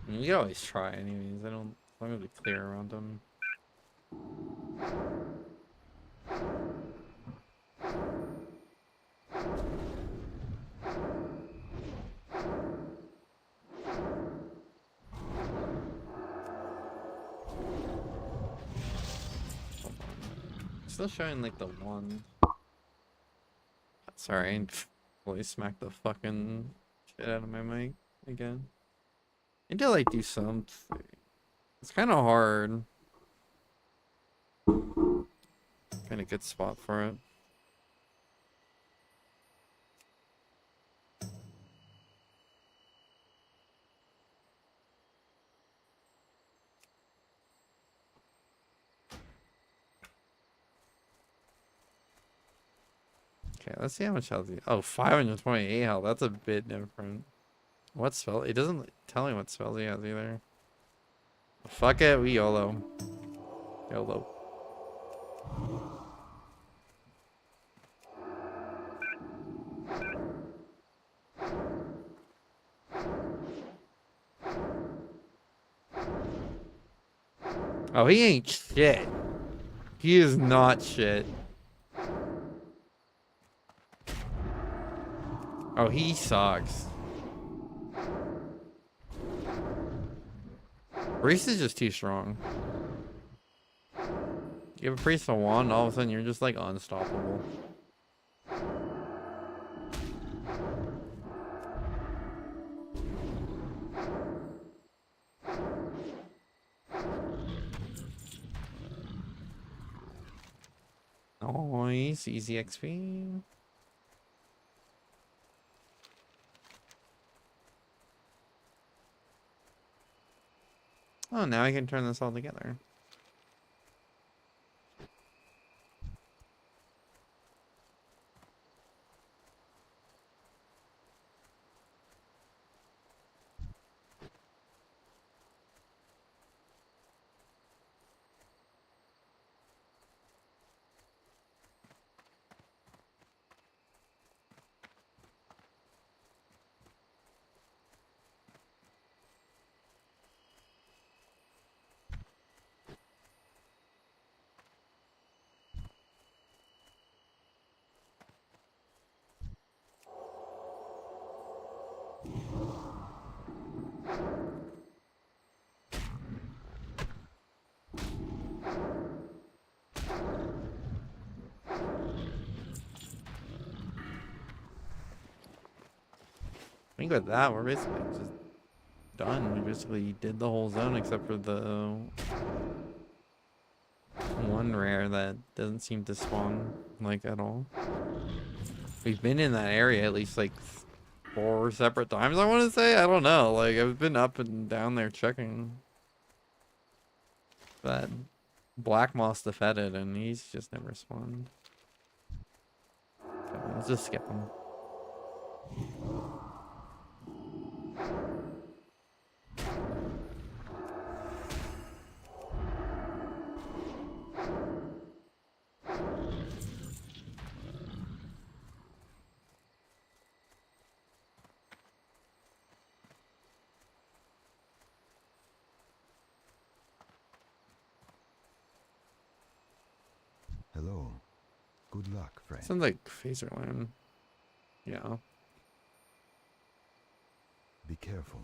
I mean, you can always try anyways. I don't, as long as we clear around him. Hold on. Still showing like the one. Sorry, I fully smacked the fucking shit out of my mic again. I need to like do something. It's kind of hard. Kind of good spot for it. Okay, let's see how much health he. Oh, 528 health. That's a bit different. What spell? It doesn't tell me what spells he has either. Fuck it, we YOLO. YOLO. Oh, he ain't shit. He is not shit. Oh, he sucks. Priest is just too strong. You have a priest a wand, all of a sudden you're just like unstoppable. Nice, easy XP. Oh, now I can turn this all together. I think with that, we're basically just done. We basically did the whole zone except for the one rare that doesn't seem to spawn like at all. We've been in that area at least like 4 separate times, I want to say. I don't know. Like, I've been up and down there checking. But Black Moss defended and he's just never spawned. So let's just skip him. Hello. Good luck, friend. Sounds like Phaserland. Yeah. Be careful.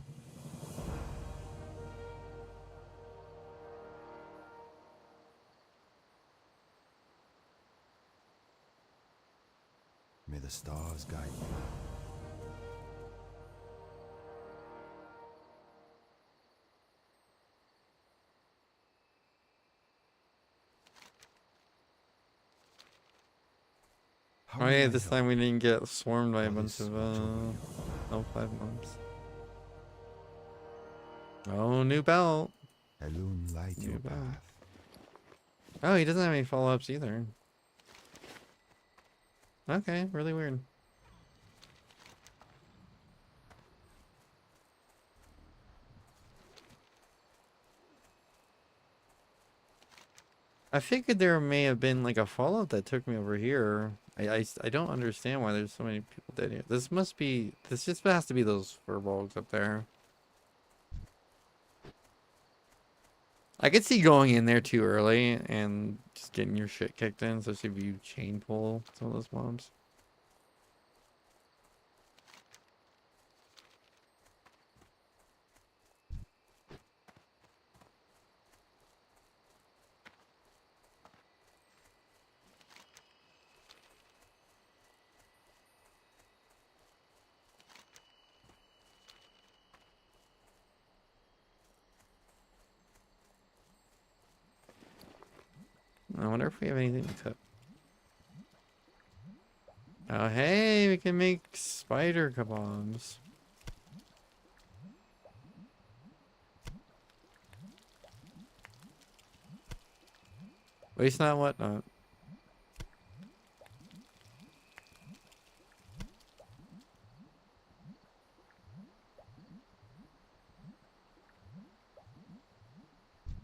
May the stars guide you. Oh yeah, this time we didn't get swarmed by a bunch of L5 mobs. Oh, new belt. Alone light New your belt. path. Oh, he doesn't have any follow-ups either. Okay, really weird. I figured there may have been like a follow-up that took me over here. I don't understand why there's so many people dead here. This must be, this just has to be those furbolgs up there. I could see going in there too early and just getting your shit kicked in, especially if you chain pull some of those mobs. I wonder if we have anything to cook. Oh, hey, we can make spider kebabs. Waste not, whatnot.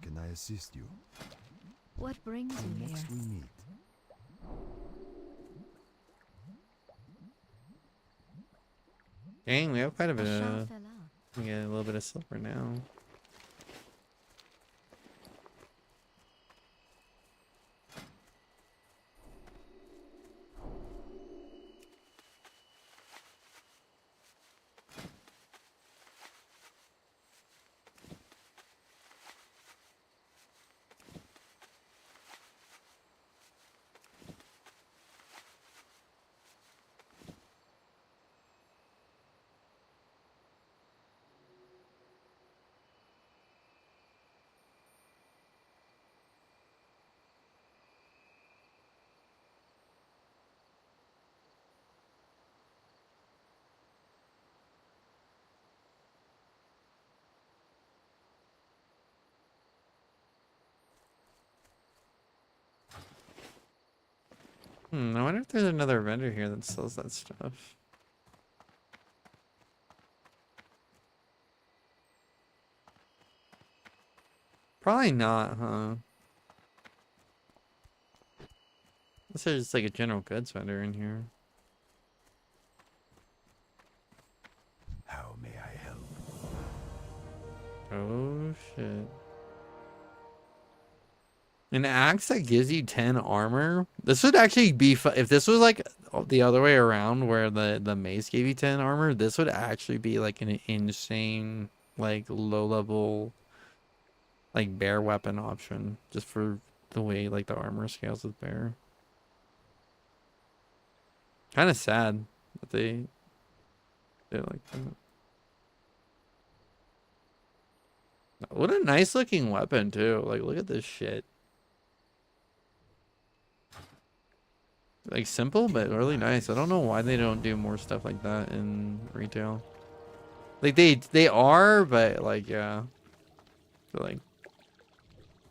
Can I assist you? What brings you here? Next we meet. Dang, we have quite a bit A shell of, fell out. we get a little bit of silver now. I wonder if there's another vendor here that sells that stuff. Probably not, huh? Unless there's just like a general goods vendor in here. How may I help? Oh shit. An axe that gives you 10 armor. This would actually be if this was like the other way around where the mace gave you 10 armor, this would actually be like an insane like low level like bear weapon option just for the way like the armor scales with bear. Kind of sad that they're like that. What a nice looking weapon too. Like look at this shit. Like simple but really nice. I don't know why they don't do more stuff like that in retail. Like they are, but like yeah. I feel like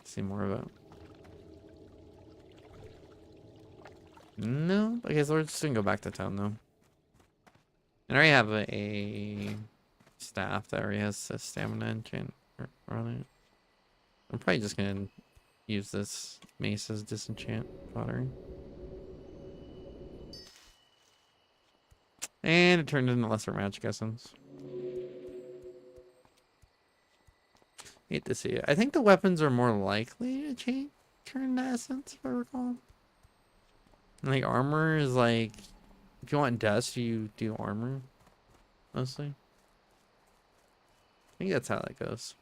see more of it. No, I guess we're just gonna go back to town though. And I already have a staff that already has a stamina enchant on it. I'm probably just gonna use this mace as disenchant pottery. And it turned into lesser magic essence. Hate to see it. I think the weapons are more likely to turn to essence, if I recall. Like armor is like, if you want dust, you do armor, mostly. I think that's how that goes.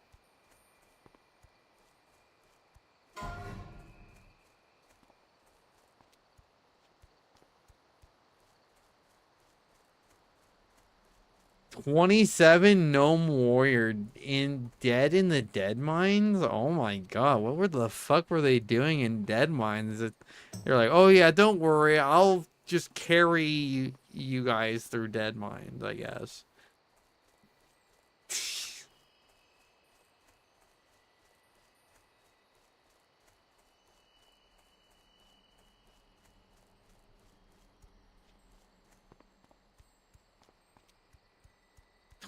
"27 Gnome Warrior dead in the Dead Mines." Oh my god, what the fuck were they doing in Dead Mines? They're like, oh yeah, don't worry, I'll just carry you guys through Dead Mines, I guess.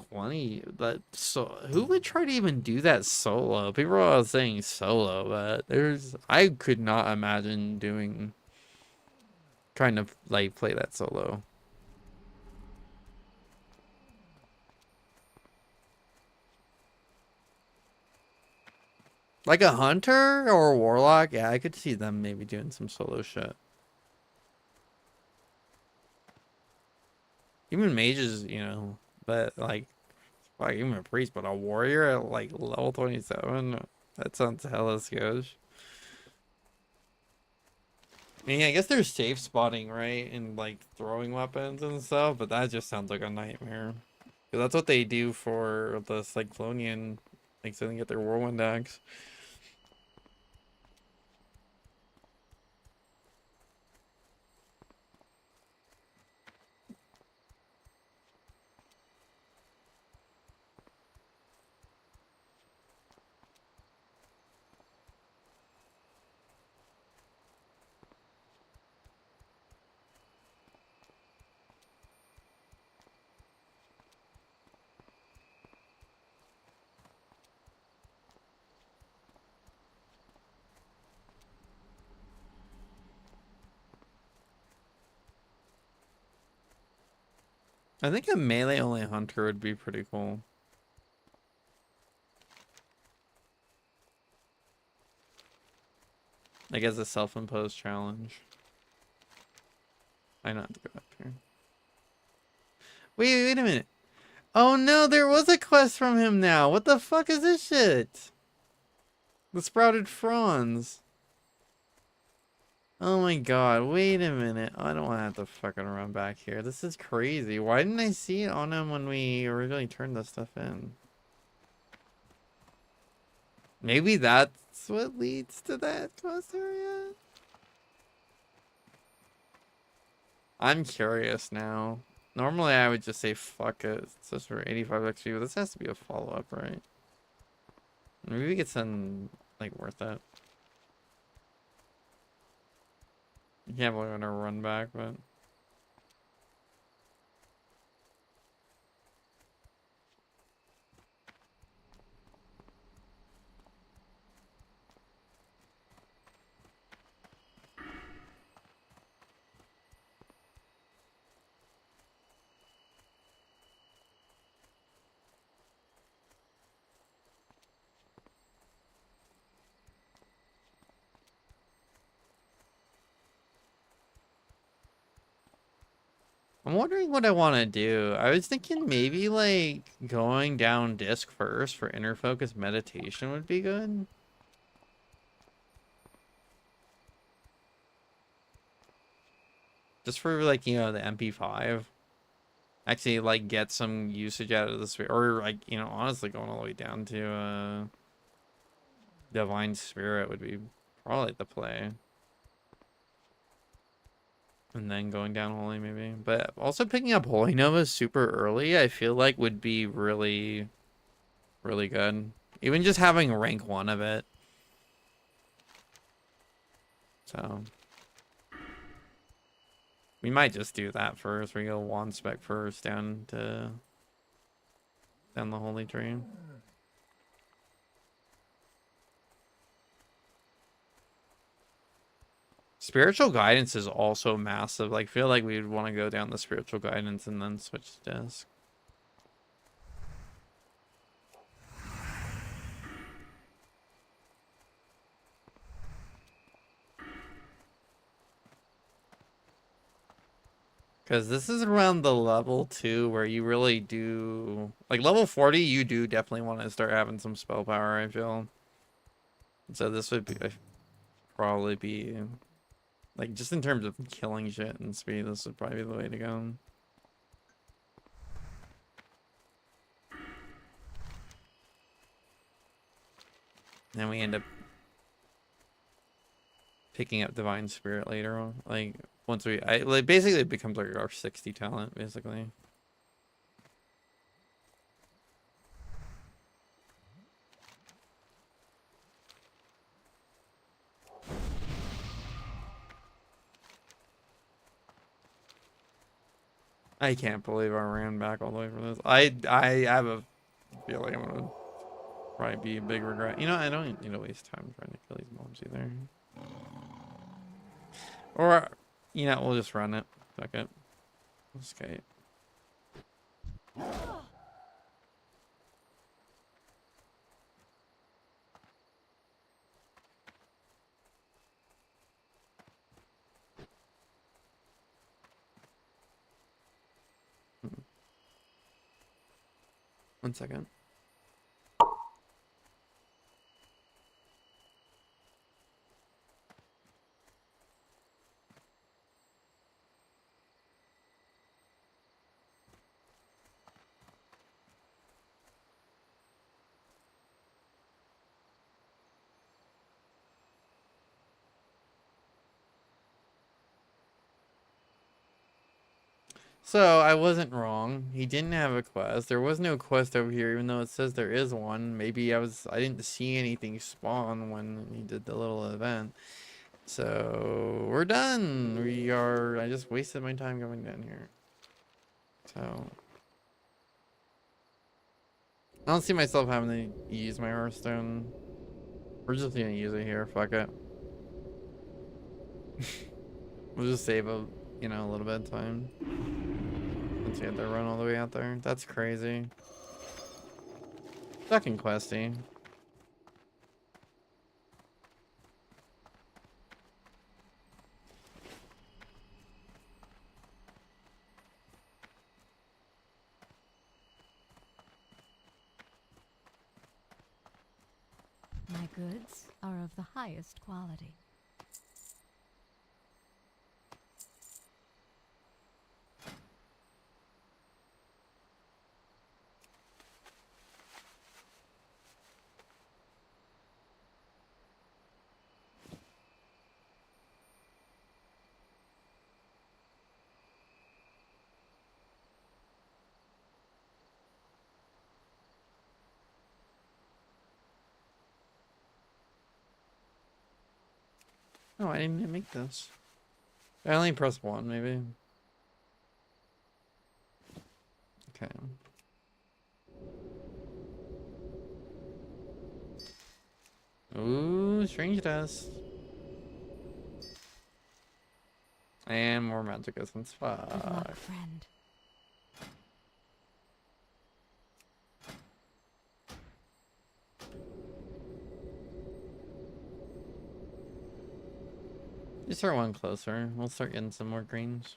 20. But so who would try to even do that solo? People are all saying solo, but I could not imagine trying to like play that solo. Like a hunter or a warlock, yeah, I could see them maybe doing some solo shit. Even mages, but like even a priest, but a warrior at like level 27, that sounds hella sketch. I mean, I guess there's safe spotting, right? And like throwing weapons and stuff, but that just sounds like a nightmare. 'Cause that's what they do for the Cyclonian, like so they can get their whirlwind axe. I think a melee only hunter would be pretty cool. Like as a self-imposed challenge. I know have to go up here. Wait a minute. Oh no, there was a quest from him now. What the fuck is this shit? The sprouted fronds. Oh my god, wait a minute. I don't want to have to fucking run back here. This is crazy. Why didn't I see it on him when we originally turned this stuff in? Maybe that's what leads to that quest area? I'm curious now. Normally I would just say fuck it. It's just for 85 XP, but this has to be a follow-up, right? Maybe we get some, like, worth it. I can't believe I'm gonna run back, but... I'm wondering what I want to do. I was thinking maybe, like, going down disc first for inner focus meditation would be good. Just for, like, the MP5. Actually, like, get some usage out of this. Or, like, honestly, going all the way down to, Divine Spirit would be probably the play. And then going down Holy, maybe. But also picking up Holy Nova super early, I feel like would be really, really good. Even just having rank 1 of it. So... we might just do that first. We go wand spec first down the Holy Tree. Spiritual guidance is also massive. Like, feel like we'd want to go down the spiritual guidance and then switch to disc. Because this is around the level 2 where you really do... like, level 40, you do definitely want to start having some spell power, I feel. So this would probably be... like, just in terms of killing shit and speed, this would probably be the way to go. And we end up picking up Divine Spirit later on. Like, once like, basically it becomes like our 60 talent, basically. I can't believe I ran back all the way for this. I have a feeling I'm gonna probably be a big regret. You know, I don't need to waste time trying to kill these mobs either. Or, you know, we'll just run it. Fuck it. We'll skate. 1 second. So I wasn't wrong. He didn't have a quest. There was no quest over here, even though it says there is one. Maybe I didn't see anything spawn when he did the little event. So we're done. I just wasted my time going down here. So I don't see myself having to use my Hearthstone. We're just gonna use it here. Fuck it. We'll just save a little bit of time. Since we had to run all the way out there. That's crazy. Fucking questy. My goods are of the highest quality. Oh, I didn't make this. I only pressed 1, maybe. Okay. Ooh, strange dust. And more magic essence. Good luck, Fuck. friend. You start one closer. We'll start getting some more greens.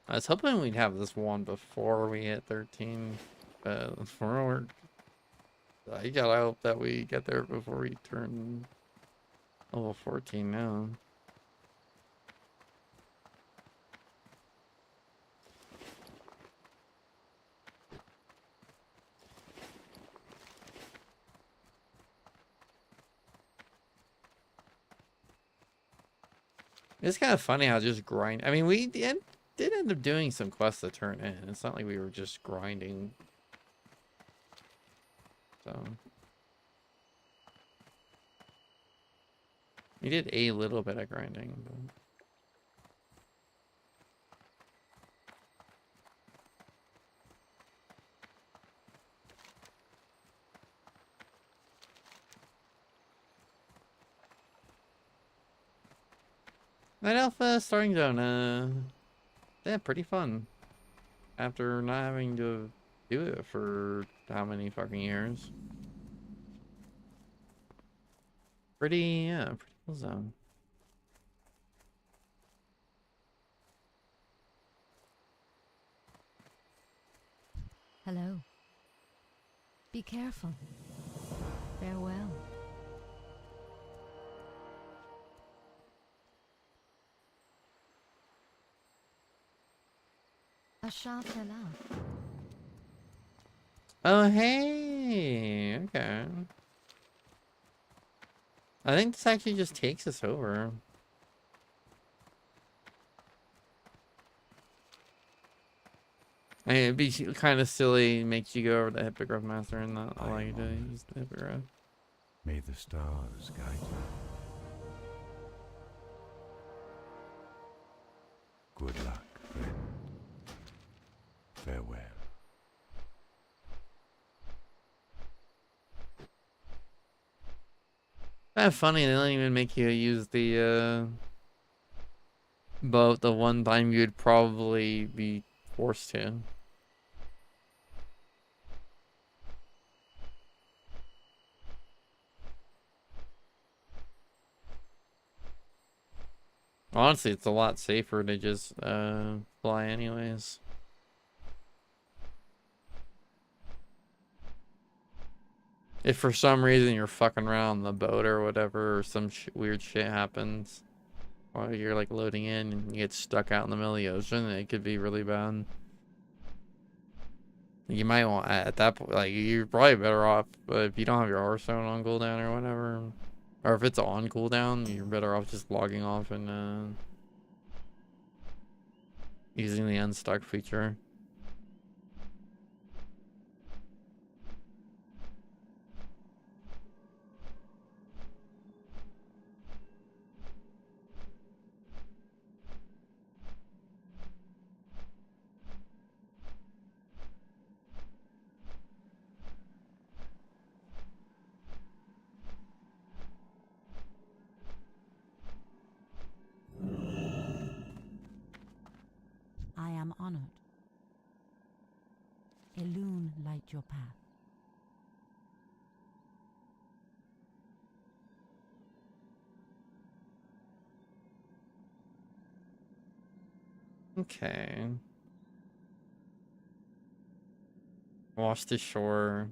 I was hoping we'd have this one before we hit 13, but I gotta hope that we get there before we turn level 14 now. It's kind of funny how just grind. I mean, we did end up doing some quests to turn in. It's not like we were just grinding. So we did a little bit of grinding. But... Night Alpha starting zone, yeah, pretty fun. After not having to do it for how many fucking years. Pretty cool zone. Hello. Be careful. Farewell. Ashatala. Oh, hey. Okay. I think this actually just takes us over. I mean, it'd be kind of silly, makes you go over the Hippogriff Master and not allow you to use the Hippogriff. May the stars guide you. Good luck, friend. Farewell. Kind of funny, they don't even make you use the boat the one time you'd probably be forced to. Honestly, it's a lot safer to just fly anyways. If for some reason you're fucking around the boat or whatever, or some weird shit happens while you're like loading in and you get stuck out in the middle of the ocean, it could be really bad. You might want, at that point, like, you're probably better off, but if you don't have your Hearthstone on cooldown or whatever, or if it's on cooldown, you're better off just logging off and using the unstuck feature. I am honored. Elune light your path. Okay. Wash the shore.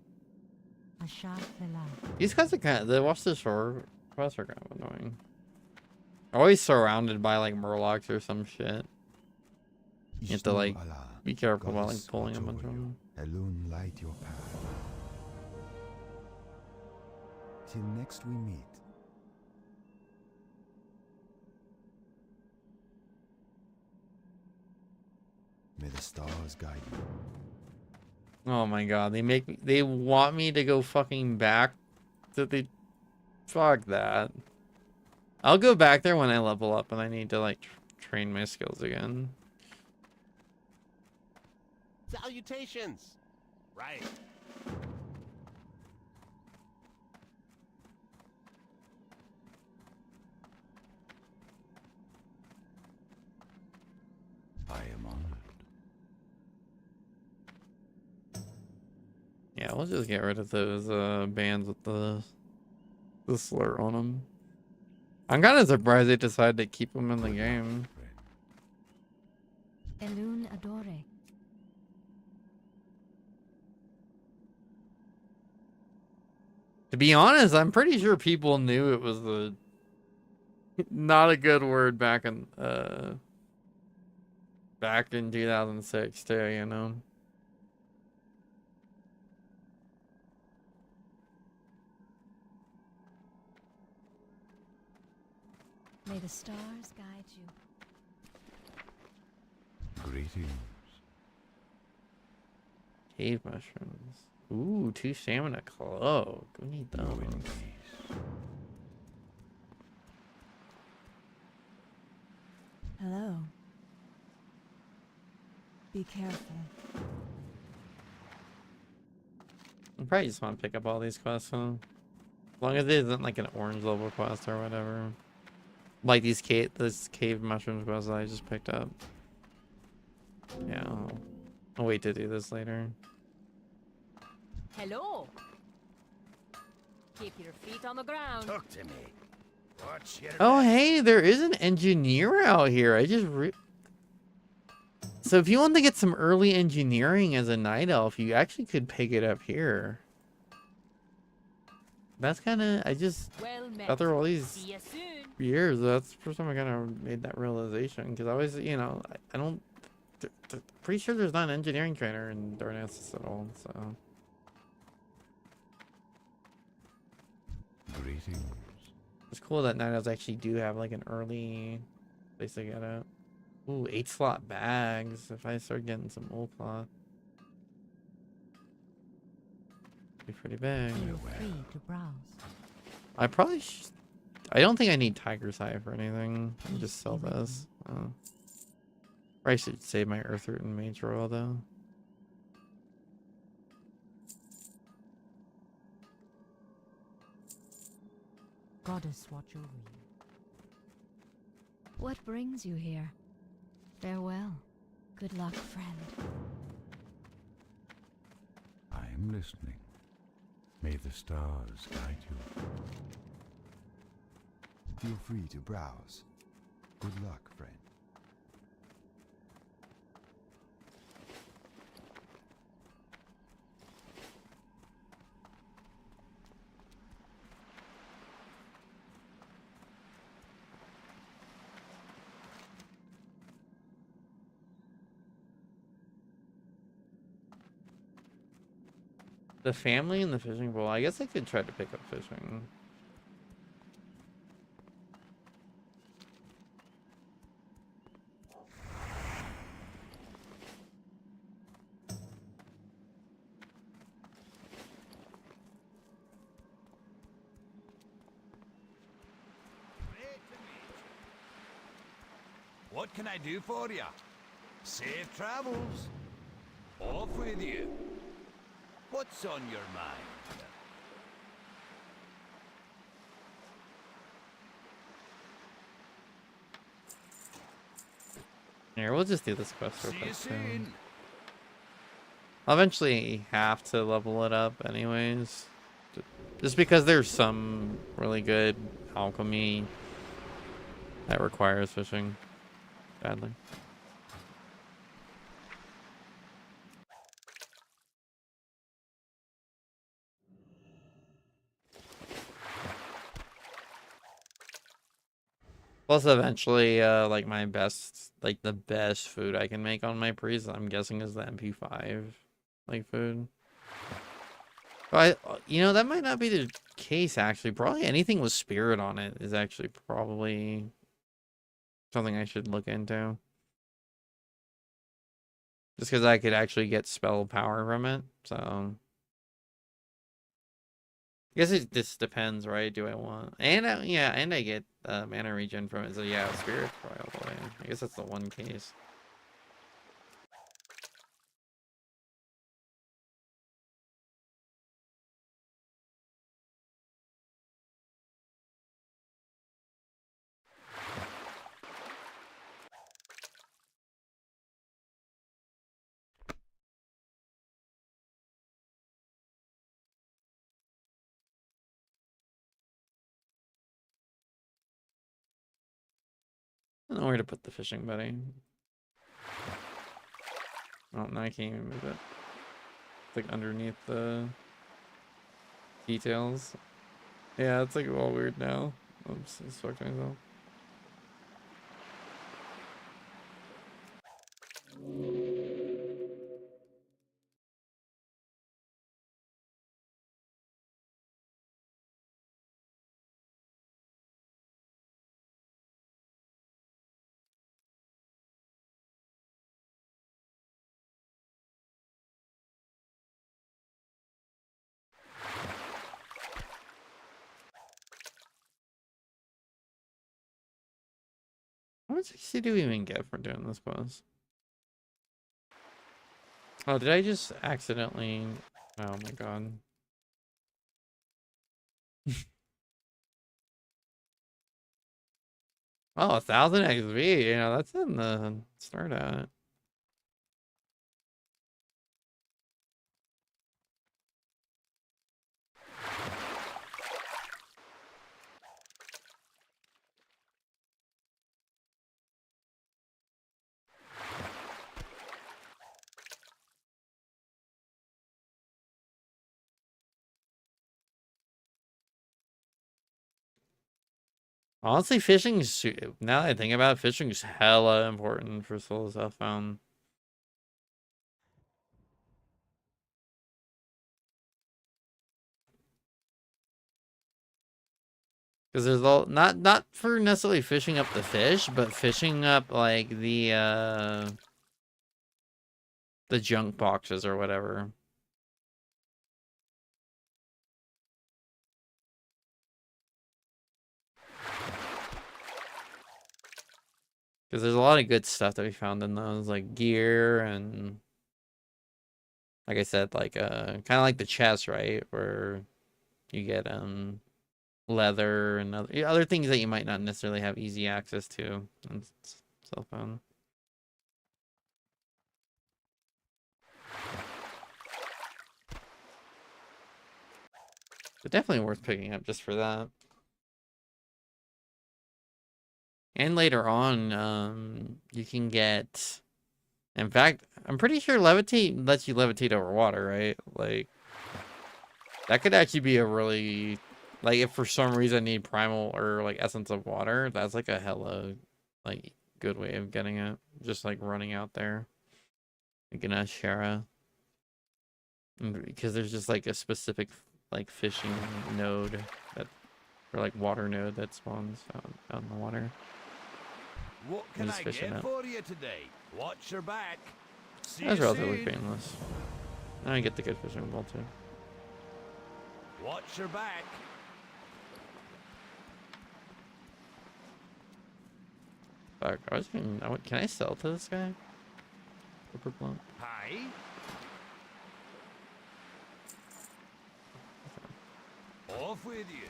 Asha Fela. These guys are kind of, the wash the shore quests are kind of annoying. Always surrounded by like murlocs or some shit. You have to like be careful about like pulling a bunch of them. Elune light your path. Till next we meet. May the stars guide you. Oh my god, they want me to go fucking back to the, fuck that. I'll go back there when I level up and I need to like train my skills again. Salutations! Right. I am honored. Yeah, we'll just get rid of those bands with the slur on them. I'm kind of surprised they decided to keep them in the game. Elune Adore. To be honest, I'm pretty sure people knew it was the not a good word back in 2006 too, you know. May the stars guide you. Greetings. Cave mushrooms. Ooh, 2 stamina cloak. We need Go in those. peace. Hello. Be careful. I probably just want to pick up all these quests, huh? As long as it isn't like an orange level quest or whatever. Like this cave mushrooms quest that I just picked up. Yeah, I'll wait to do this later. Hello. Keep your feet on the ground. Talk to me. What's your Oh, hey, there is an engineer out here. So if you want to get some early engineering as a night elf, you actually could pick it up here. That's kind of, Well met. after all these See you soon. years, that's the first time I kind of made that realization. Because I always, you know, I don't, pretty sure there's not an engineering trainer in Darnassus at all, so. Greetings. It's cool that night elves actually do have like an early place to get it. Ooh, 8 slot bags. If I start getting some wool cloth, be pretty big. Feel free to browse. I probably I don't think I need Tiger's Eye for anything. I'll just sell this. I should save my Earthroot and Mage Royal though. Goddess watch over you. What brings you here? Farewell. Good luck, friend. I am listening. May the stars guide you. Feel free to browse. Good luck, friend. The family and the fishing pole. I guess I could try to pick up fishing. What can I do for you? Safe travels. Off with you. What's on your mind? Here, we'll just do this quest real See you quick. Too. soon. I'll eventually have to level it up anyways. Just because there's some really good alchemy that requires fishing badly. Plus, eventually, like my best, like the best food I can make on my priest, I'm guessing is the MP5, like food. But that might not be the case actually. Probably anything with spirit on it is actually probably something I should look into. Just because I could actually get spell power from it, so. I guess it just depends, right? Do I want and yeah, and I get mana regen from it. So yeah, spirit probably. I guess that's the one case. I don't know where to put the fishing buddy. Oh, no, I can't even move it. It's like underneath the details. Yeah, it's like all weird now. Oops, I just fucked myself. How much XP do we even get for doing this quest? Oh, did I just accidentally... Oh my god. Oh, 1,000 XP. That's in the start at. Honestly, now that I think about it, fishing is hella important for souls I found. Because there's all not for necessarily fishing up the fish, but fishing up like the junk boxes or whatever. Because there's a lot of good stuff that we found in those, like gear and, like I said, like kind of like the chest, right, where you get leather and other things that you might not necessarily have easy access to on cell phone. But definitely worth picking up just for that. And later on, you can get. In fact, I'm pretty sure levitate lets you levitate over water, right? Like, that could actually be a really, like, if for some reason I need primal or like essence of water, that's like a hella like good way of getting it. Just like running out there, like in Ashera, because there's just like a specific like fishing node that, or like water node that spawns out in the water. What can Just I fish it get out. for you today? Watch your back. See That's you relatively soon. painless. Now I get the good fishing bowl too. Watch your back. Fuck, I was thinking, can I sell to this guy? Super blunt. Hi. Off with you.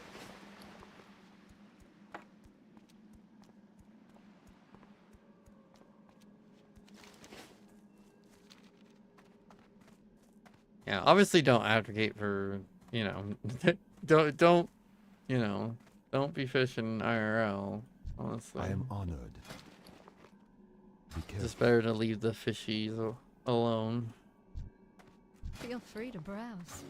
Yeah, obviously don't advocate for, you know, don't, you know, don't be fishing IRL, honestly. I am honored. Be It's careful. just better to leave the fishies alone. Feel free to browse.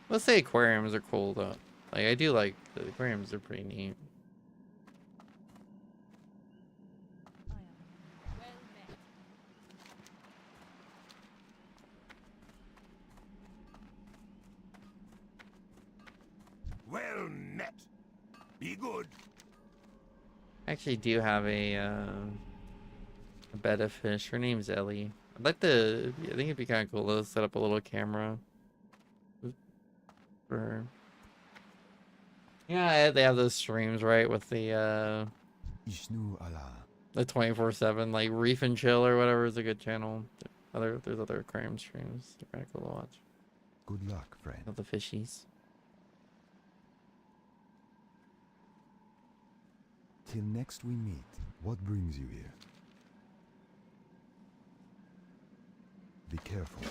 Let's say aquariums are cool though. Like, I do like the aquariums, are pretty neat. Well met. Well met. Be good. I actually do have a bed of fish. Her name's Ellie. I'd like to, I think it'd be kind of cool to set up a little camera for her. Yeah, they have those streams, right, with the Ishnu Allah. the 24/7 like Reef and Chill or whatever is a good channel. There's other aquarium streams. They're kind of cool to watch. Good luck, friend. Of the fishies. Till next we meet, what brings you here? Be careful.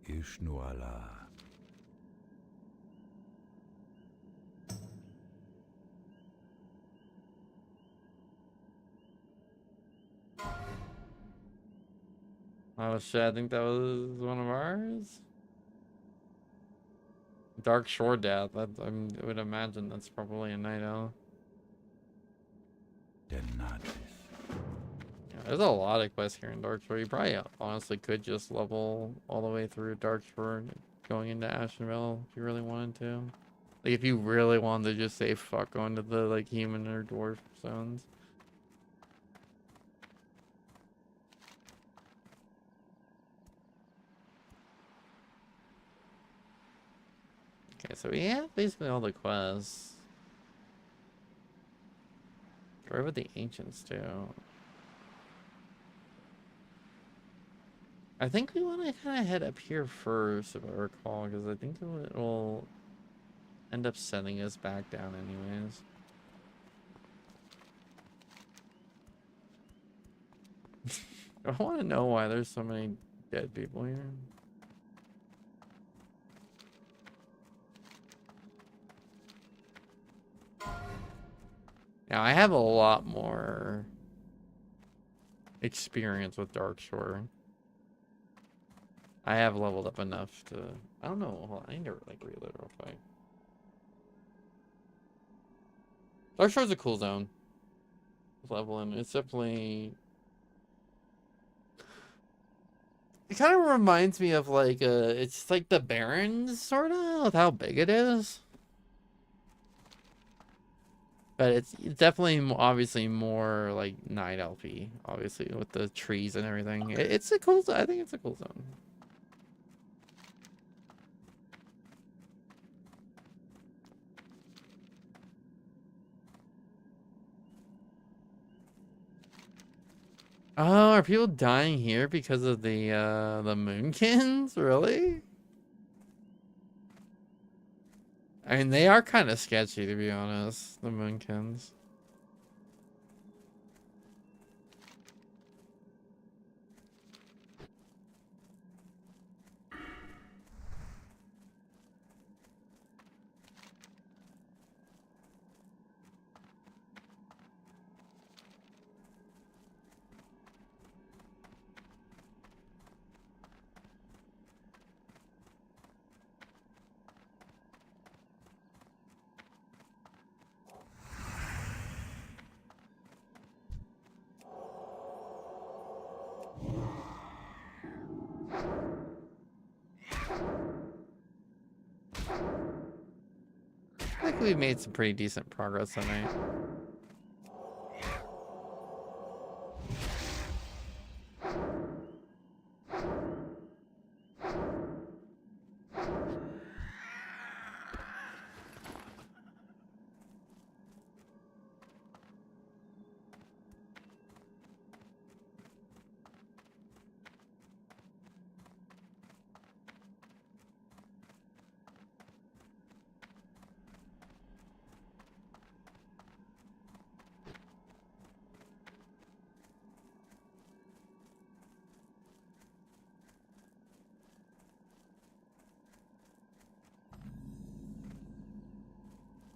Ishnu Allah. Oh shit, I think that was one of ours. Dark Shore Death. I would imagine that's probably a night owl. Denadis. Yeah, there's a lot of quests here in Dark Shore. You probably honestly could just level all the way through Dark Shore going into Ashenvale if you really wanted to. Like, if you really wanted to just say fuck going to the like human or dwarf zones. Okay, so we have basically all the quests. Where would the ancients do? I think we want to kind of head up here first, if I recall, because I think it will end up sending us back down anyways. I want to know why there's so many dead people here. Now, I have a lot more experience with Dark Shore. I have leveled up enough to... I don't know. Hold on, I need to like reload real quick. Dark Shore's a cool zone. Leveling. It's definitely... It kind of reminds me of like it's like the Barrens sort of with how big it is. But it's definitely obviously more like night elfy, obviously with the trees and everything. It's a cool. I think it's a cool zone. Oh, are people dying here because of the Moonkins? Really? I mean, they are kind of sketchy, to be honest, the Moonkins. I think we've made some pretty decent progress tonight.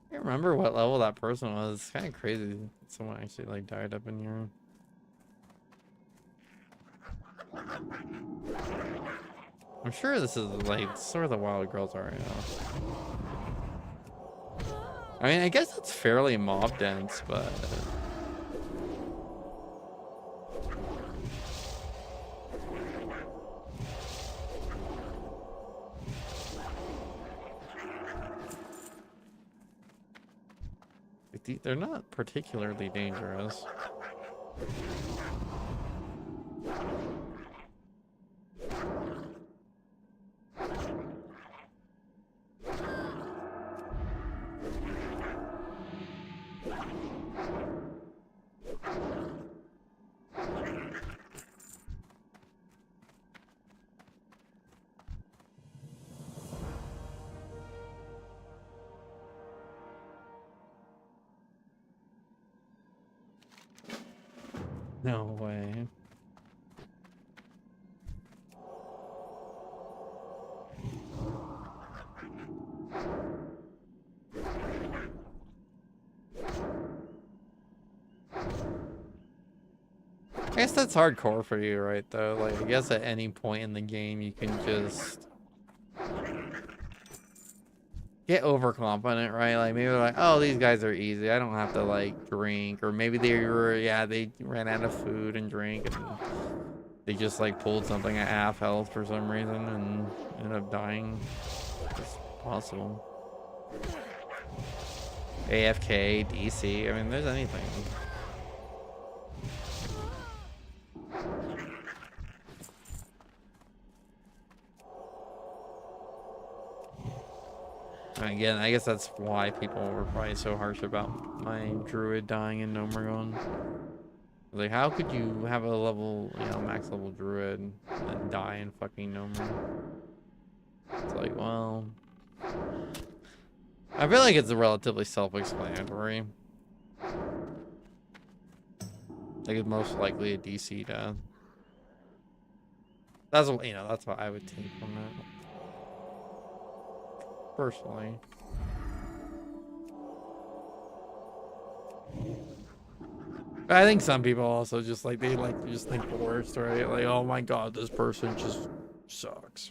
I can't remember what level that person was. It's kind of crazy. Someone actually like died up in here. I'm sure this is like sort of the wild girls are right now. I mean, I guess it's fairly mob dense, but they're not particularly dangerous. No way. I guess that's hardcore for you, right, though? Like, I guess at any point in the game, you can just get overconfident, right? Like, maybe like, oh, these guys are easy. I don't have to, like, drink. Or maybe they were, yeah, they ran out of food and drink. And they just, like, pulled something at half health for some reason and ended up dying. It's possible. AFK, DC. I mean, there's anything. Again, I guess that's why people were probably so harsh about my druid dying in Nomergon. Like, how could you have a level, you know, max level druid and die in fucking Nomer? It's like, well, I feel like it's relatively self-explanatory. Like, it's most likely a DC death. That's what, you know, that's what I would take from it. Personally. But I think some people also just like, they like just think the worst, right? Like, oh my god, this person just sucks.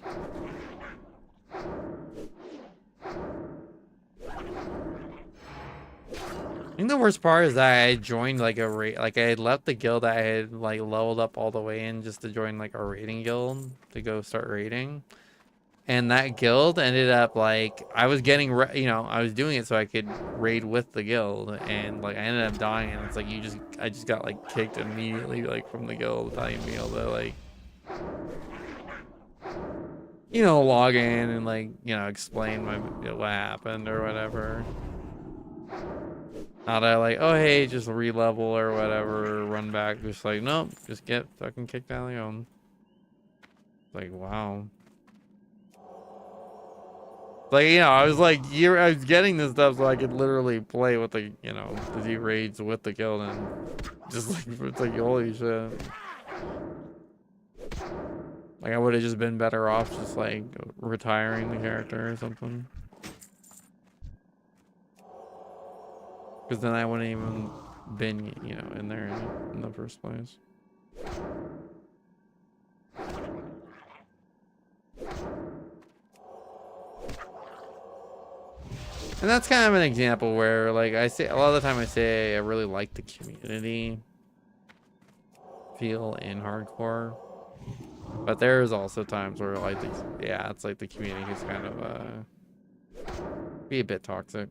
You think the worst part is that I joined like a like I had left the guild that I had like leveled up all the way in just to join like a raiding guild to go start raiding. And that guild ended up like I was getting I was doing it so I could raid with the guild, and like I ended up dying, and it's like I just got like kicked immediately like from the guild without even being able to like log in and like explain what happened or whatever. Not that like, oh hey, just re-level or whatever, run back, just like nope, just get fucking kicked out of the guild. Like wow. Like, I was like, I was getting this stuff so I could literally play with the, the Z raids with the guild, and just like, it's like, holy shit. Like, I would have just been better off just like retiring the character or something. Because then I wouldn't even been, in there in the first place. And that's kind of an example where, like, I say a lot of the time I say I really like the community feel in hardcore, but there's also times where like, it's like the community is kind of be a bit toxic.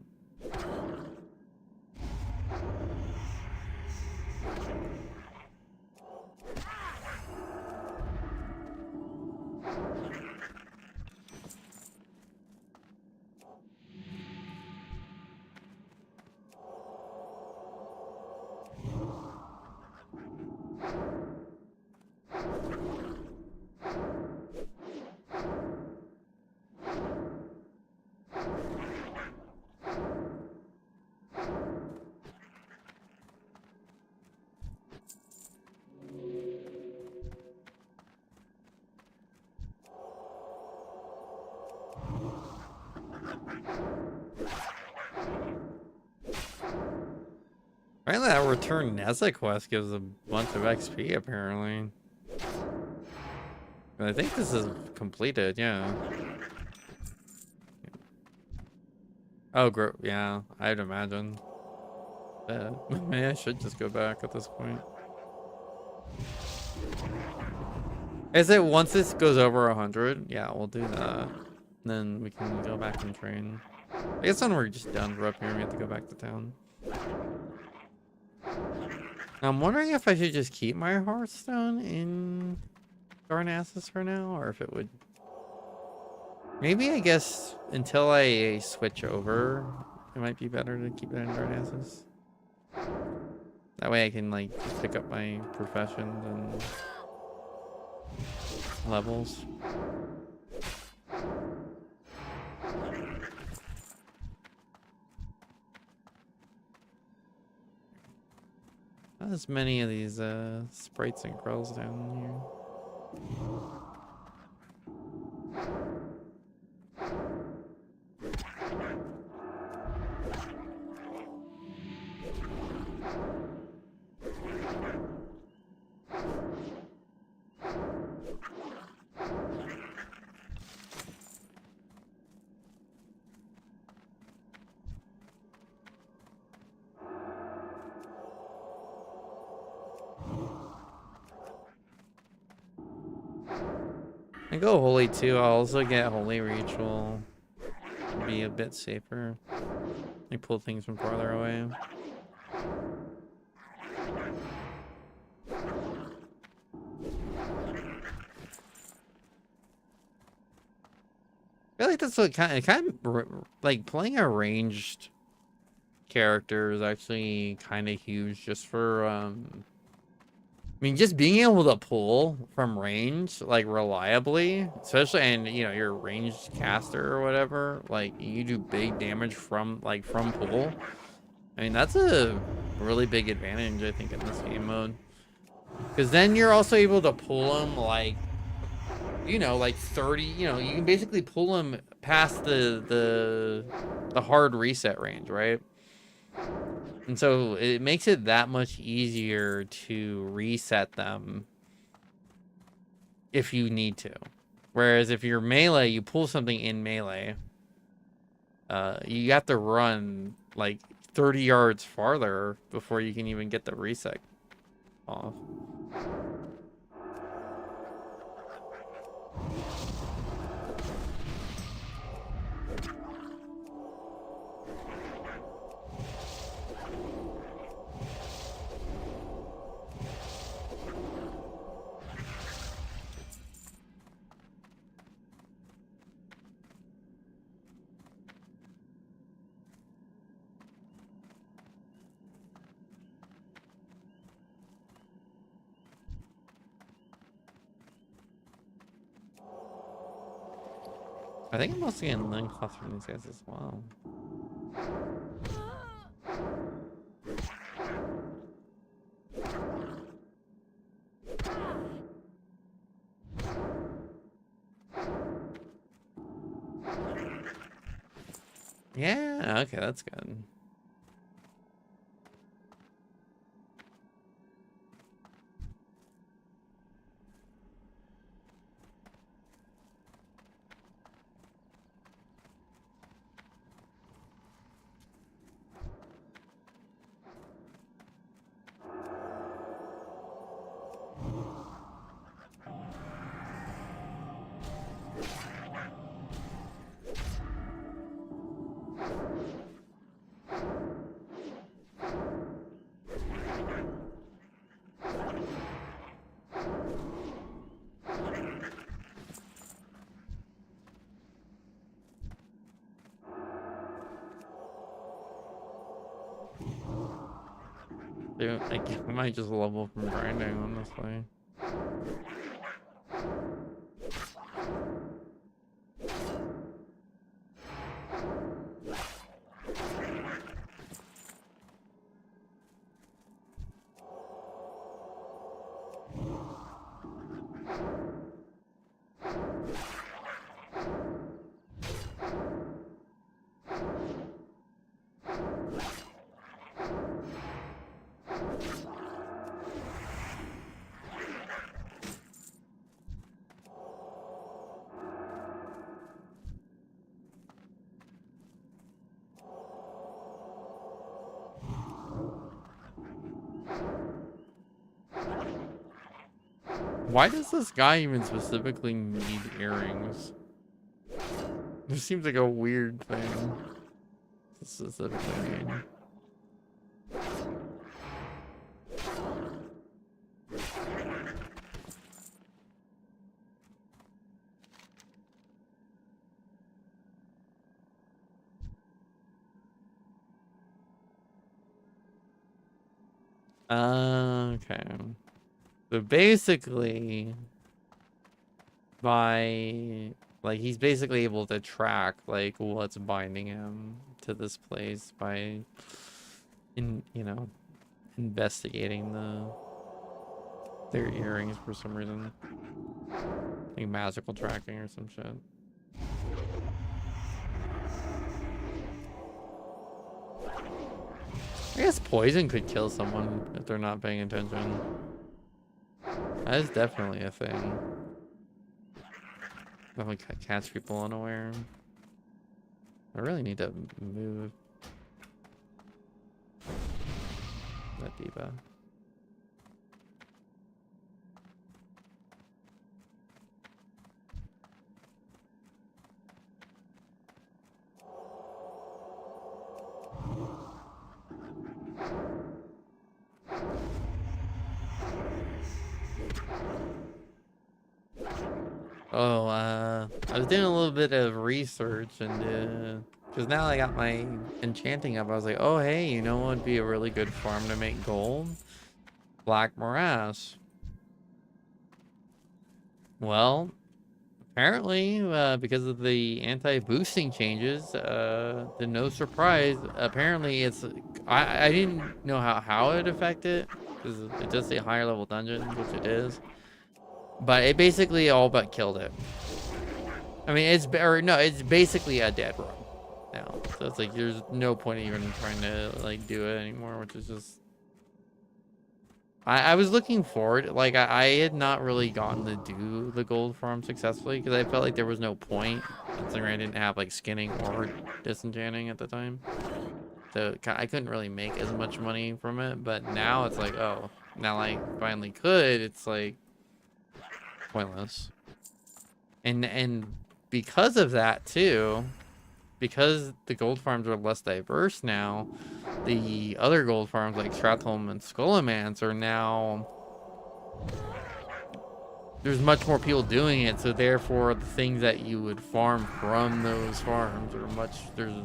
Apparently that return Neza quest gives a bunch of XP, apparently. I think this is completed, yeah. Oh, yeah, I'd imagine. Maybe I should just go back at this point. Is it once this goes over 100? Yeah, we'll do that. Then we can go back and train. I guess when we're just done for up here, we have to go back to town. I'm wondering if I should just keep my Hearthstone in Darnassus for now, or if it would... Maybe, I guess, until I switch over, it might be better to keep it in Darnassus. That way I can, like, pick up my professions and levels. Not as many of these sprites and crows down here. I go holy too. I'll also get holy reach, will be a bit safer. I pull things from farther away. I feel like that's what kind of like playing a ranged character is actually kind of huge, just for I mean, just being able to pull from range, like, reliably, especially, and, you're a ranged caster or whatever, like, you do big damage from pull. I mean, that's a really big advantage, I think, in this game mode. Because then you're also able to pull them, like, like 30, you can basically pull them past the hard reset range, right? And so it makes it that much easier to reset them if you need to. Whereas if you're melee, you pull something in melee, you have to run like 30 yards farther before you can even get the reset off. I think I'm mostly getting link cloth from these guys as well. Yeah, okay, that's good. Dude, I might just level from grinding, honestly. Why does this guy even specifically need earrings? This seems like a weird thing to specifically need. Okay. So basically, he's basically able to track like what's binding him to this place by investigating their earrings for some reason. Like magical tracking or some shit. I guess poison could kill someone if they're not paying attention. That is definitely a thing. Definitely catch people unaware. I really need to move that diva. Oh, I was doing a little bit of research and because now I got my enchanting up, I was like, oh hey, you know what would be a really good farm to make gold? Black morass. Well, apparently, because of the anti-boosting changes, to no surprise, apparently it's I didn't know how it affected because it does say higher level dungeons, which it is. But it basically all but killed it. I mean, it's basically a dead run now. So it's like there's no point even trying to like do it anymore, which is just. I was looking forward, like I had not really gotten to do the gold farm successfully because I felt like there was no point considering I didn't have like skinning or disenchanting at the time. So I couldn't really make as much money from it, but now it's like, oh, now I finally could. It's like pointless. And because of that too, because the gold farms are less diverse now, the other gold farms like Stratholme and Skullomance are now, there's much more people doing it, so therefore the things that you would farm from those farms are there's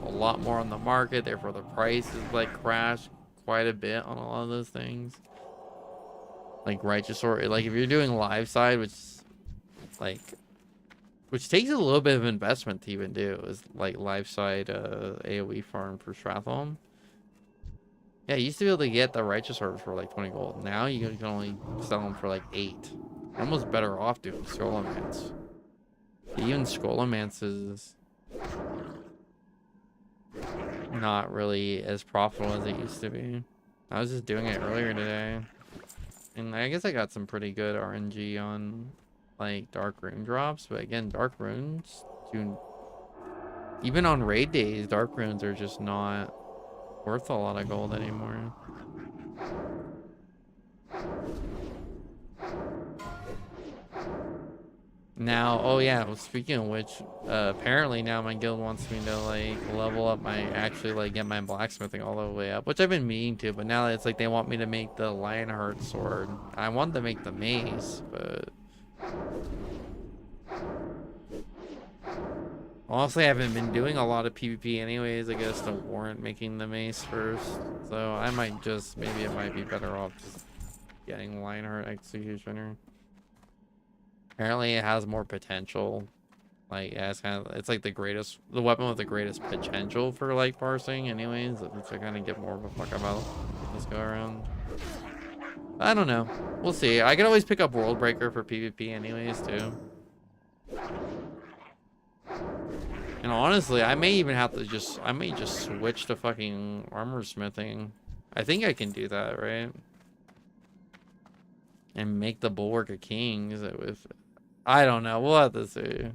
a lot more on the market, therefore the price is like crashed quite a bit on a lot of those things. Like Righteous or like if you're doing live side, which takes a little bit of investment to even do, is like live side AoE farm for Stratholme. Yeah, you used to be able to get the Righteous Orbs for like 20 gold. Now you can only sell them for like 8. You're almost better off doing Skullomance. Even Skullomance is not really as profitable as it used to be. I was just doing it earlier today. And I guess I got some pretty good RNG on like Dark Rune drops. But again, Dark Runes, even on raid days, Dark Runes are just not worth a lot of gold anymore. Now, oh yeah, well, speaking of which, apparently now my guild wants me to like level up actually like get my blacksmithing all the way up, which I've been meaning to, but now it's like they want me to make the Lionheart sword. I want to make the mace, but honestly I haven't been doing a lot of PvP anyways, I guess, to warrant making the mace first. So I might just, maybe it might be better off just getting Lionheart Executioner. Apparently it has more potential. Like it's like the weapon with the greatest potential for like parsing anyways, which I kind of get more of a fuck about this go around. I don't know. We'll see. I can always pick up World Breaker for PvP anyways too. And honestly, I may even have to just switch to fucking armor smithing. I think I can do that, right? And make the Bulwark of Kings with, I don't know. We'll have to see.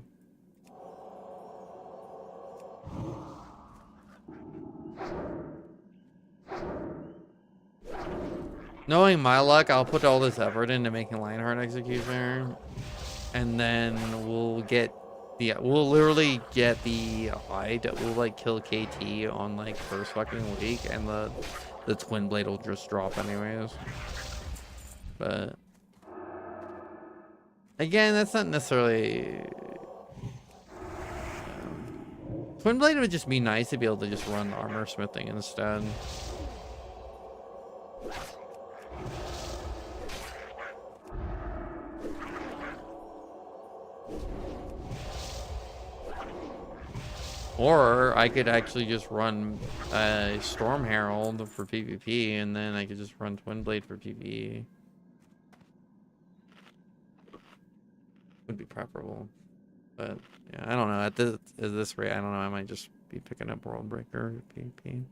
Knowing my luck, I'll put all this effort into making Lionheart Executioner, and then we'll literally get the hide. We'll like kill KT on like first fucking week, and the Twin Blade will just drop anyways. But again, that's not necessarily. Twin Blade would just be nice to be able to just run armor smithing instead. Or I could actually just run Storm Herald for PvP, and then I could just run Twin Blade for PvE. Would be preferable. But yeah, I don't know. At this rate, I don't know. I might just be picking up World Breaker PvP.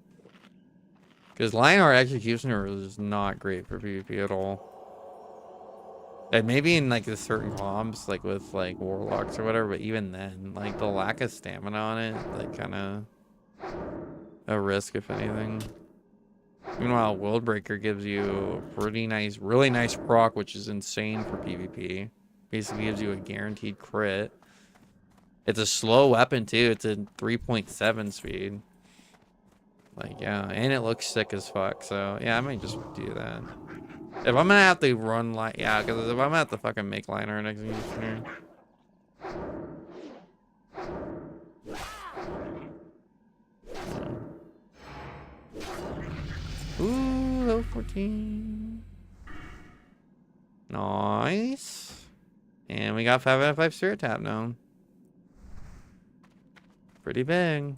Because Lionheart Executioner is not great for PvP at all. And maybe in like the certain comps, like with like Warlocks or whatever, but even then, like the lack of stamina on it, like kind of a risk if anything. Meanwhile, World Breaker gives you a pretty nice, really nice proc, which is insane for PvP. Basically gives you a guaranteed crit. It's a slow weapon too. It's a 3.7 speed. Like, yeah, and it looks sick as fuck. So yeah, I might just do that. If I'm gonna have to run like, yeah, because if I'm gonna have to fucking make Lionheart Executioner. Ooh, level 14. Nice. And we got 5 out of 5 Spirit Tap now. Pretty big.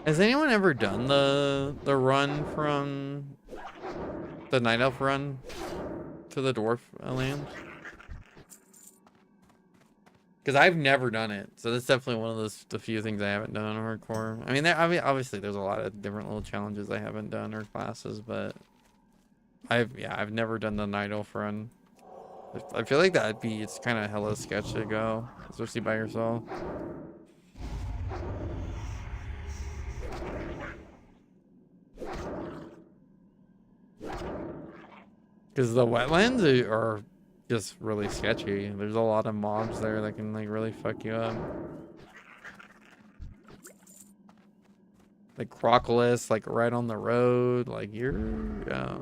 Has anyone ever done the run from the Night Elf run? to the dwarf land? Because I've never done it, so that's definitely one of the few things I haven't done on hardcore. I mean, obviously there's a lot of different little challenges I haven't done or classes, but I've never done the night elf run. I feel like it's kind of hella sketch to go, especially by yourself. Because the wetlands are just really sketchy. There's a lot of mobs there that can like really fuck you up. Like Crocolis, like right on the road. Like yeah.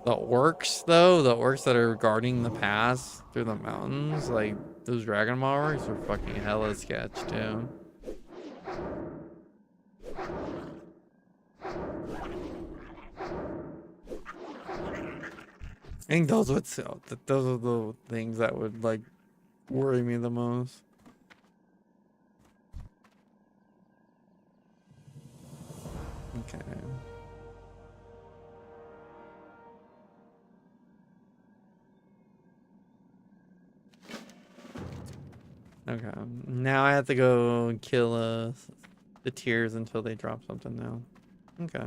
The orcs though, the orcs that are guarding the pass through the mountains, like those dragon maw orcs are fucking hella sketch too. I think those are the things that would like worry me the most. Okay. Okay. Now I have to go and kill the tears until they drop something now. Okay.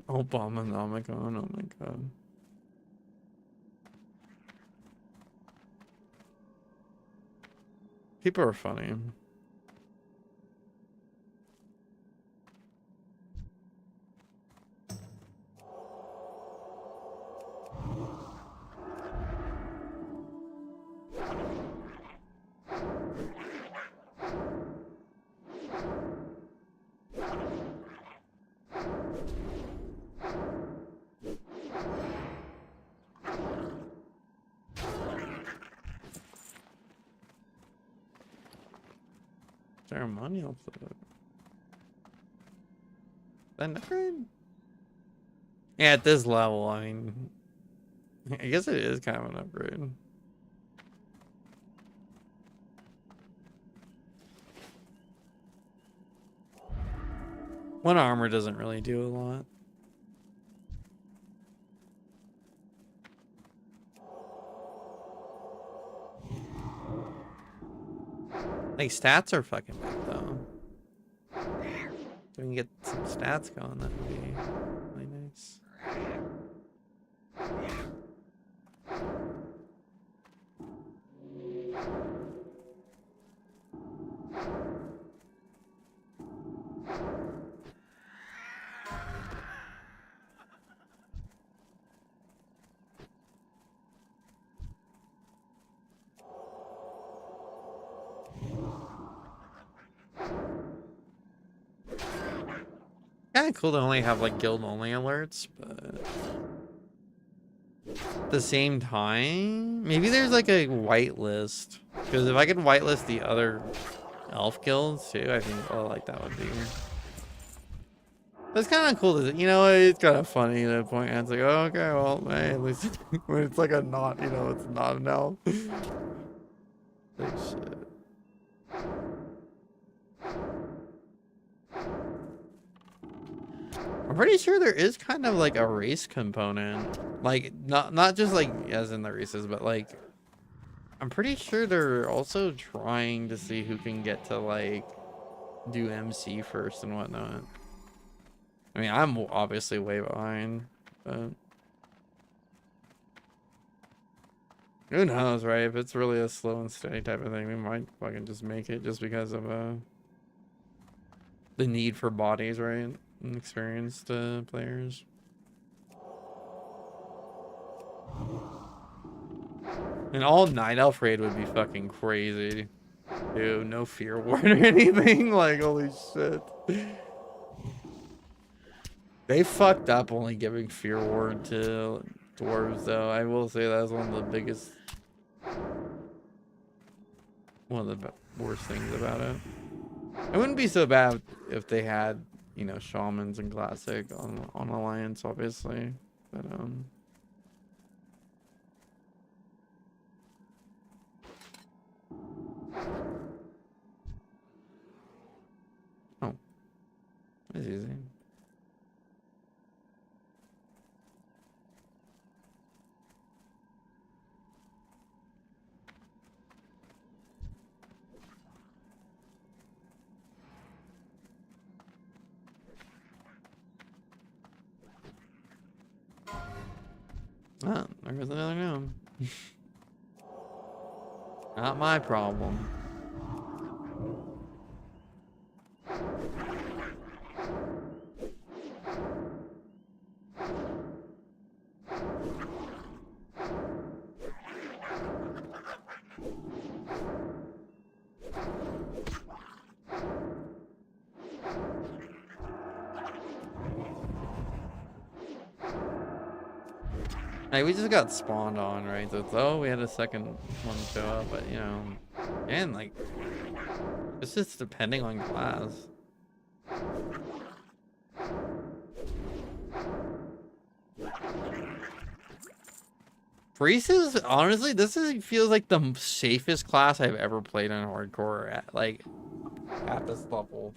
Obamanomicon, oh my god. People are funny. Ceremonial flute. An upgrade? Yeah, at this level, I mean, I guess it is kind of an upgrade. One armor doesn't really do a lot. Like, stats are fucking big, though. If we can get some stats going, that would be really nice. Kind of cool to only have like guild only alerts, but at the same time, maybe there's like a whitelist. Because if I could whitelist the other elf guilds too, I think like that would be. It's kind of cool to, it's kind of funny to point out. It's like, oh, okay, well, hey, at least when it's like a not, it's not an elf. Like shit. I'm pretty sure there is kind of like a race component, like not just like as in the races, but like I'm pretty sure they're also trying to see who can get to like do MC first and whatnot. I mean, I'm obviously way behind, but who knows, right? If it's really a slow and steady type of thing, we might fucking just make it just because of the need for bodies, right? And experienced players. An all night elf raid would be fucking crazy. Dude, no fear ward or anything. Like, holy shit. They fucked up only giving fear ward to dwarves, though. I will say that's one of the biggest, one of the worst things about it. It wouldn't be so bad if they had, shamans and classic on Alliance, obviously, but easy. Oh, there goes another gnome. Not my problem. Hey, we just got spawned on, right? So it's, oh, we had a second one show up, but you know, and like, it's just depending on class. Priestess, honestly, feels like the safest class I've ever played on hardcore at, like, at this level.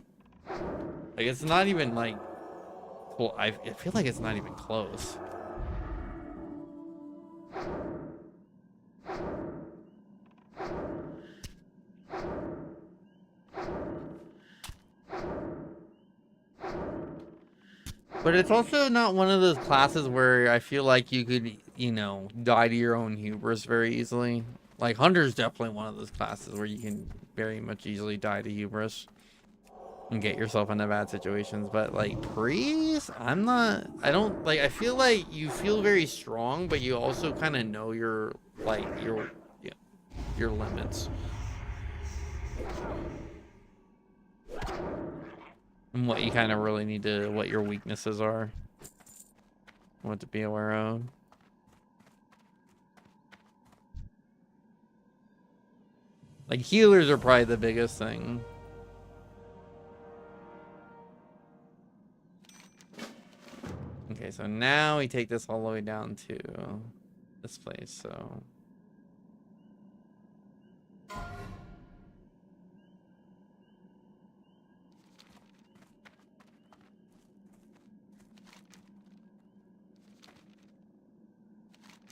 Like, it's not even like, well, I feel like it's not even close. But it's also not one of those classes where I feel like you could, you know, die to your own hubris very easily. Like, Hunter's definitely one of those classes where you can very much easily die to hubris and get yourself into bad situations. But, like, Priest, I feel like you feel very strong, but you also kind of know your limits. And what you kind of really need to, what your weaknesses are. What to be aware of. Like, healers are probably the biggest thing. Okay, so now we take this all the way down to this place, so...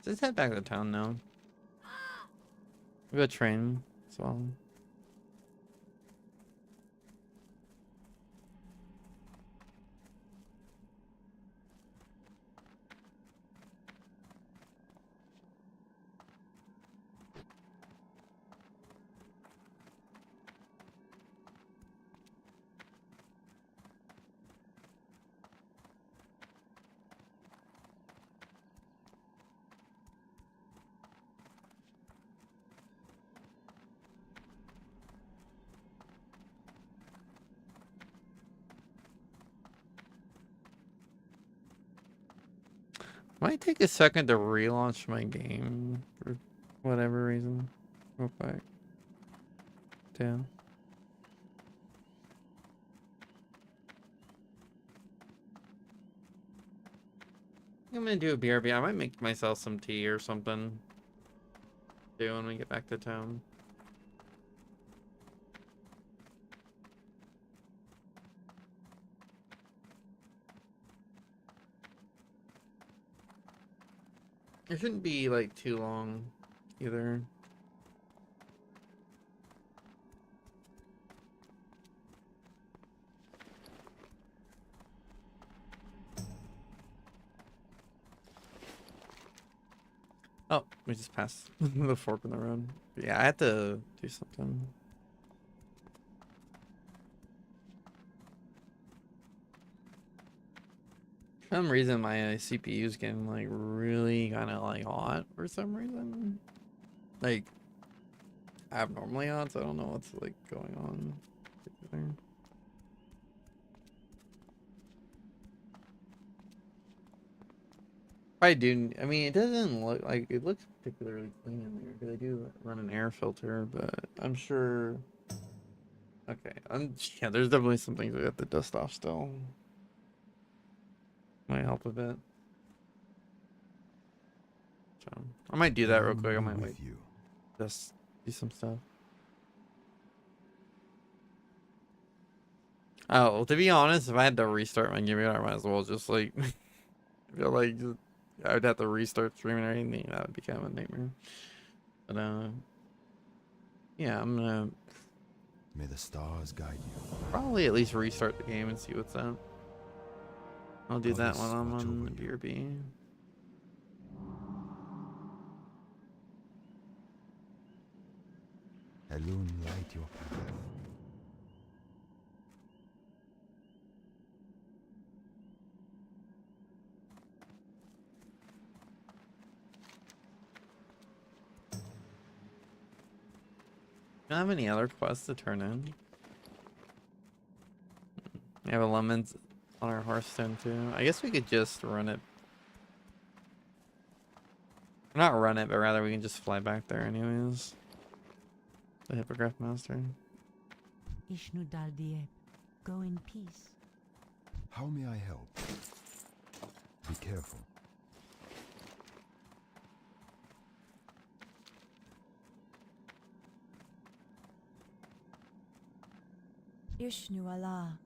Let's head back to town now. We got a train as well. Might take a second to relaunch my game for whatever reason. Real quick. Damn. I'm gonna do a BRB. I might make myself some tea or something. Do when we get back to town. It shouldn't be like too long either. Oh, we just passed the fork in the road. But yeah, I had to do something. For some reason, my CPU is getting like really kind of like hot for some reason. Like abnormally hot, so I don't know what's like going on. I do. I mean, it doesn't look like it looks particularly clean in there because I do run an air filter, but I'm sure. Okay, yeah. There's definitely some things I have to dust off still. Might help a bit. So I might do that real quick. I might wait. Just do some stuff. Oh, well, to be honest, if I had to restart my game, I might as well just like I feel like I would have to restart streaming or anything. That would be kind of a nightmare. But yeah, I'm gonna May the stars guide you. probably at least restart the game and see what's up. I'll do that Goddess, when I'm watch on over the you. BRB. Elune, light your path. Do I have any other quests to turn in? We have a lemons on our Hearthstone too. I guess we could just run it. Not run it, but rather we can just fly back there anyways. The Hippogriff Master. Ishnu Daldieb, go in peace. How may I help? Be careful. Ishnu Allah.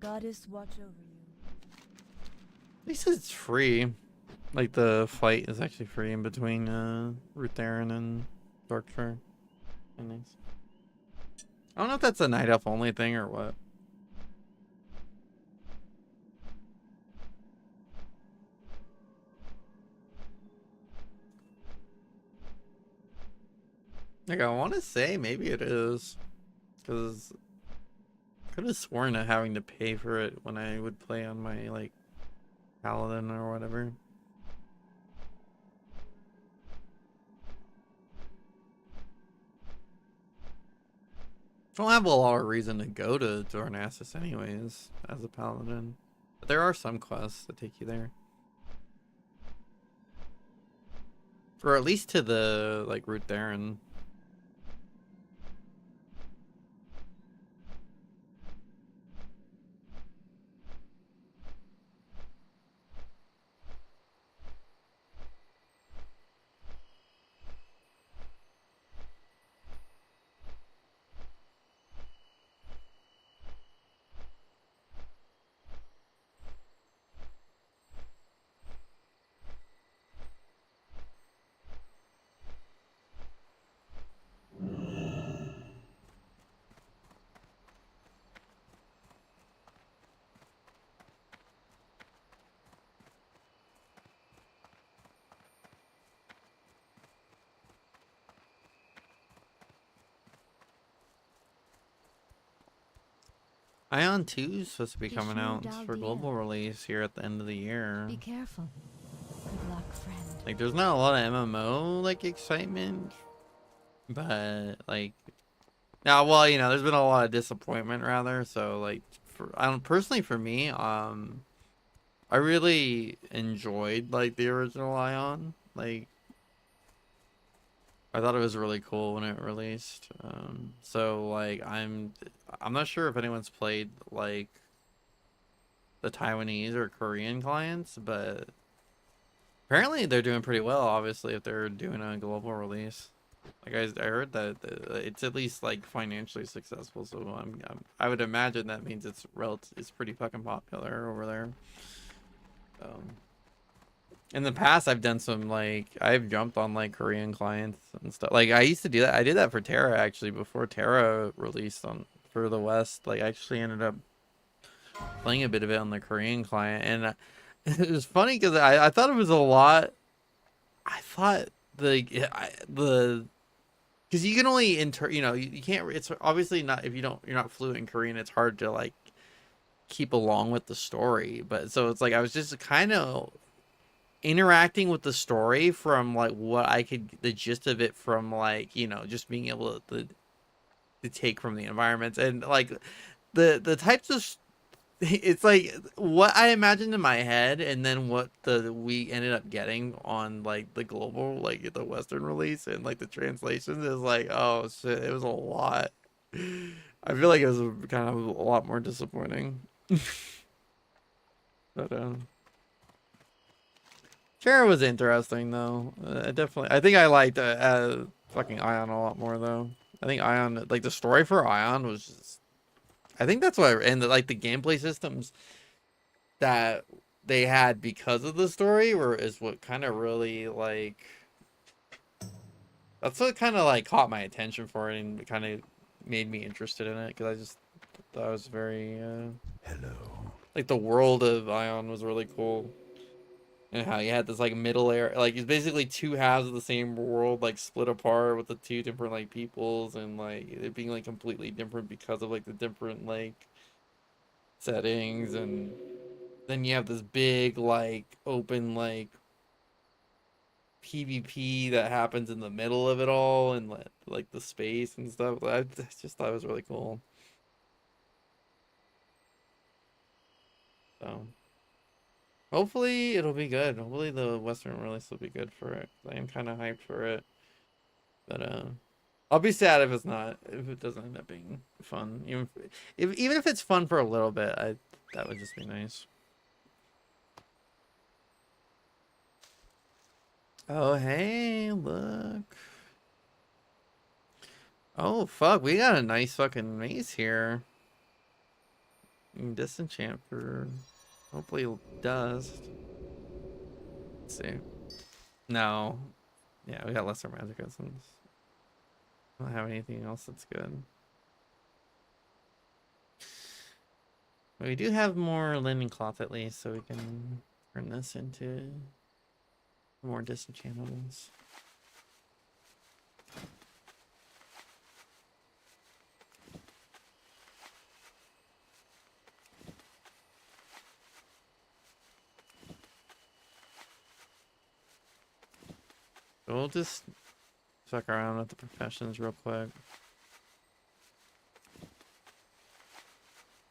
Goddess watch over you. At least it's free. Like the fight is actually free in between Ruth Aaron and Darkshire. Nice. I don't know if that's a night elf only thing or what. Like I want to say maybe it is, because I could have sworn to having to pay for it when I would play on my like Paladin or whatever. I don't have a lot of reason to go to Dornassus anyways as a Paladin, but there are some quests that take you there, or at least to the like Ruth Theron. Ion 2 is supposed to be coming out for global release here at the end of the year. Be careful. Good luck, friend. Like, there's not a lot of MMO like excitement, but like, now, well, you know, there's been a lot of disappointment rather. So like, I don't personally for me, I really enjoyed like the original Ion. Like, I thought it was really cool when it released. So like, I'm not sure if anyone's played like the Taiwanese or Korean clients, but apparently they're doing pretty well. Obviously, if they're doing a global release, like I heard that it's at least like financially successful. So I would imagine that means it's pretty fucking popular over there. In the past, I've done some like I've jumped on like Korean clients and stuff. Like I used to do that. I did that for Terra actually before Terra released on for the West. Like I actually ended up playing a bit of it on the Korean client, and it was funny because I thought it was a lot. I thought the because you can only you can't. It's obviously not if you're not fluent in Korean. It's hard to like keep along with the story. But so it's like I was just kind of interacting with the story from like what I could the gist of it from like just being able to take from the environments and like the types of it's like what I imagined in my head and then what we ended up getting on like the global like the Western release and like the translations is like oh shit, it was a lot. I feel like it was kind of a lot more disappointing. But Terra was interesting though. I think I liked fucking Ion a lot more though. I think Ion, like the story for Ion was just, I think that's what, and like the gameplay systems that they had because of the story were is what kind of really like, that's what kind of like caught my attention for it and kind of made me interested in it because I just thought it was very Hello. like the world of Ion was really cool. And how you had this like middle area, like it's basically two halves of the same world, like split apart with the two different like peoples, and like it being like completely different because of like the different like settings, and then you have this big like open like PvP that happens in the middle of it all, and like the space and stuff. I just thought it was really cool. So hopefully it'll be good. Hopefully the Western release will be good for it. I am kind of hyped for it. But I'll be sad if it's not, if it doesn't end up being fun. Even if it's fun for a little bit, that would just be nice. Oh hey, look. Oh fuck, we got a nice fucking mace here. Disenchant for hopefully dust. Let's see. No. Yeah, we got lesser magic essence. I don't have anything else that's good. We do have more linen cloth at least, so we can turn this into more disenchantments. So we'll just fuck around with the professions real quick.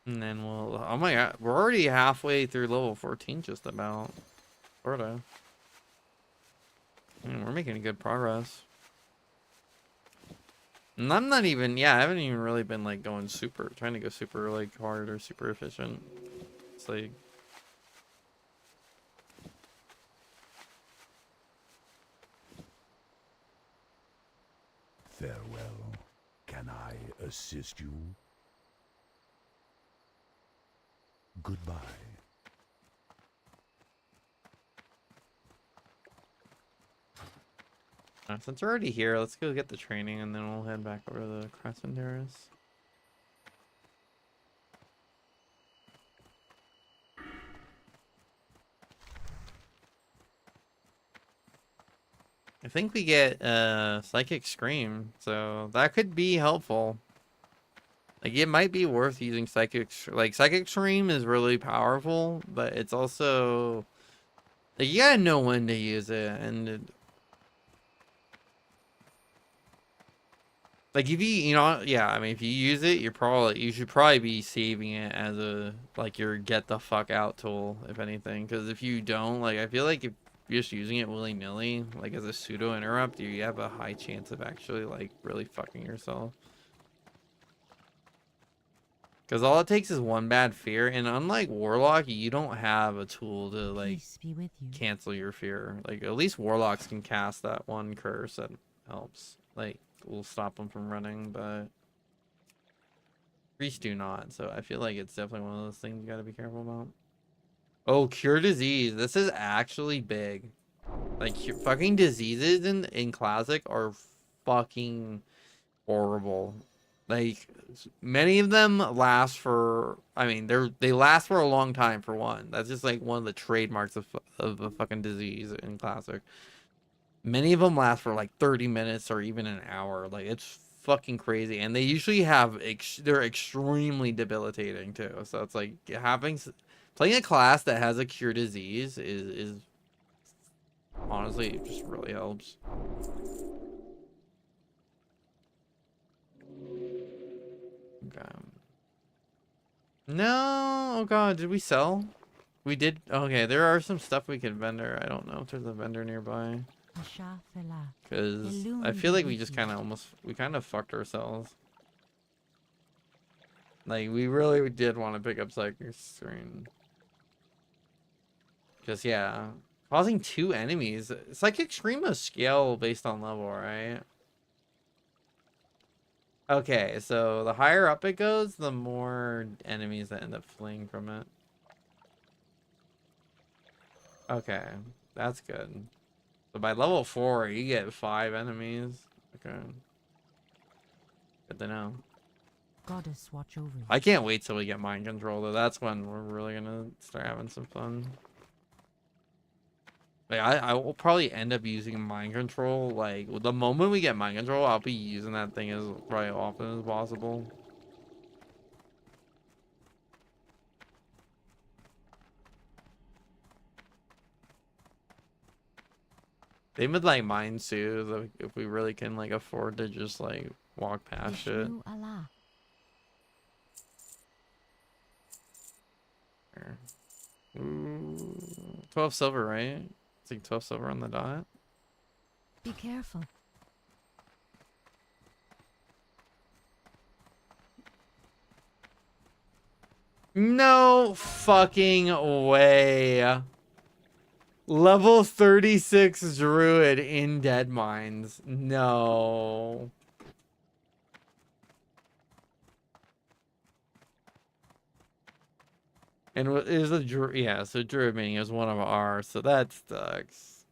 And then we'll, oh my god, we're already halfway through level 14 just about. Sorta. We're making good progress. And I'm not even, yeah, I haven't even really been like going super, trying to go super like hard or super efficient. It's like, Farewell. Can I assist you? Goodbye. since we're already here, let's go get the training and then we'll head back over to the Crescent Terrace. I think we get Psychic Scream, so that could be helpful. Like it might be worth using Psychic Scream is really powerful, but it's also like you gotta know when to use it, and like if you know, yeah, I mean if you use it, you should probably be saving it as a like your get the fuck out tool, if anything, because if you don't, like I feel like if you're just using it willy-nilly, like as a pseudo interrupt, you have a high chance of actually like really fucking yourself. Because all it takes is one bad fear, and unlike Warlock, you don't have a tool to like Peace be with you. cancel your fear. Like at least Warlocks can cast that one curse that helps. Like will stop them from running, but priests do not. So I feel like it's definitely one of those things you got to be careful about. Oh, cure disease. This is actually big. Like fucking diseases in classic are fucking horrible. Like many of them last for, I mean, they last for a long time for one. That's just like one of the trademarks of a fucking disease in classic. Many of them last for like 30 minutes or even an hour. Like it's fucking crazy, and they usually have they're extremely debilitating too. So it's like playing a class that has a cure disease is honestly it just really helps. Okay. No, oh god, did we sell? We did. Okay, there are some stuff we could vendor. I don't know if there's a vendor nearby. Because I feel like we just kind of fucked ourselves. Like, we really did want to pick up Psychic Scream. Because, yeah, causing 2 enemies. Psychic Scream must scale based on level, right? Okay, so the higher up it goes, the more enemies that end up fleeing from it. Okay, that's good. So by level 4, you get 5 enemies. Okay. Good to know. Goddess watch over you. I can't wait till we get mind control, though. That's when we're really gonna start having some fun. Like, I will probably end up using mind control. Like, the moment we get mind control, I'll be using that thing as probably often as possible. Same with like mine too. If we really can like afford to just like walk past it. Ishnu Allah. Here. Ooh, 12 silver, right? It's like 12 silver on the dot. Be careful. No fucking way. Level 36 druid in Dead Mines. No. And what is a druid? Yeah, so druid meaning is one of ours, so that sucks.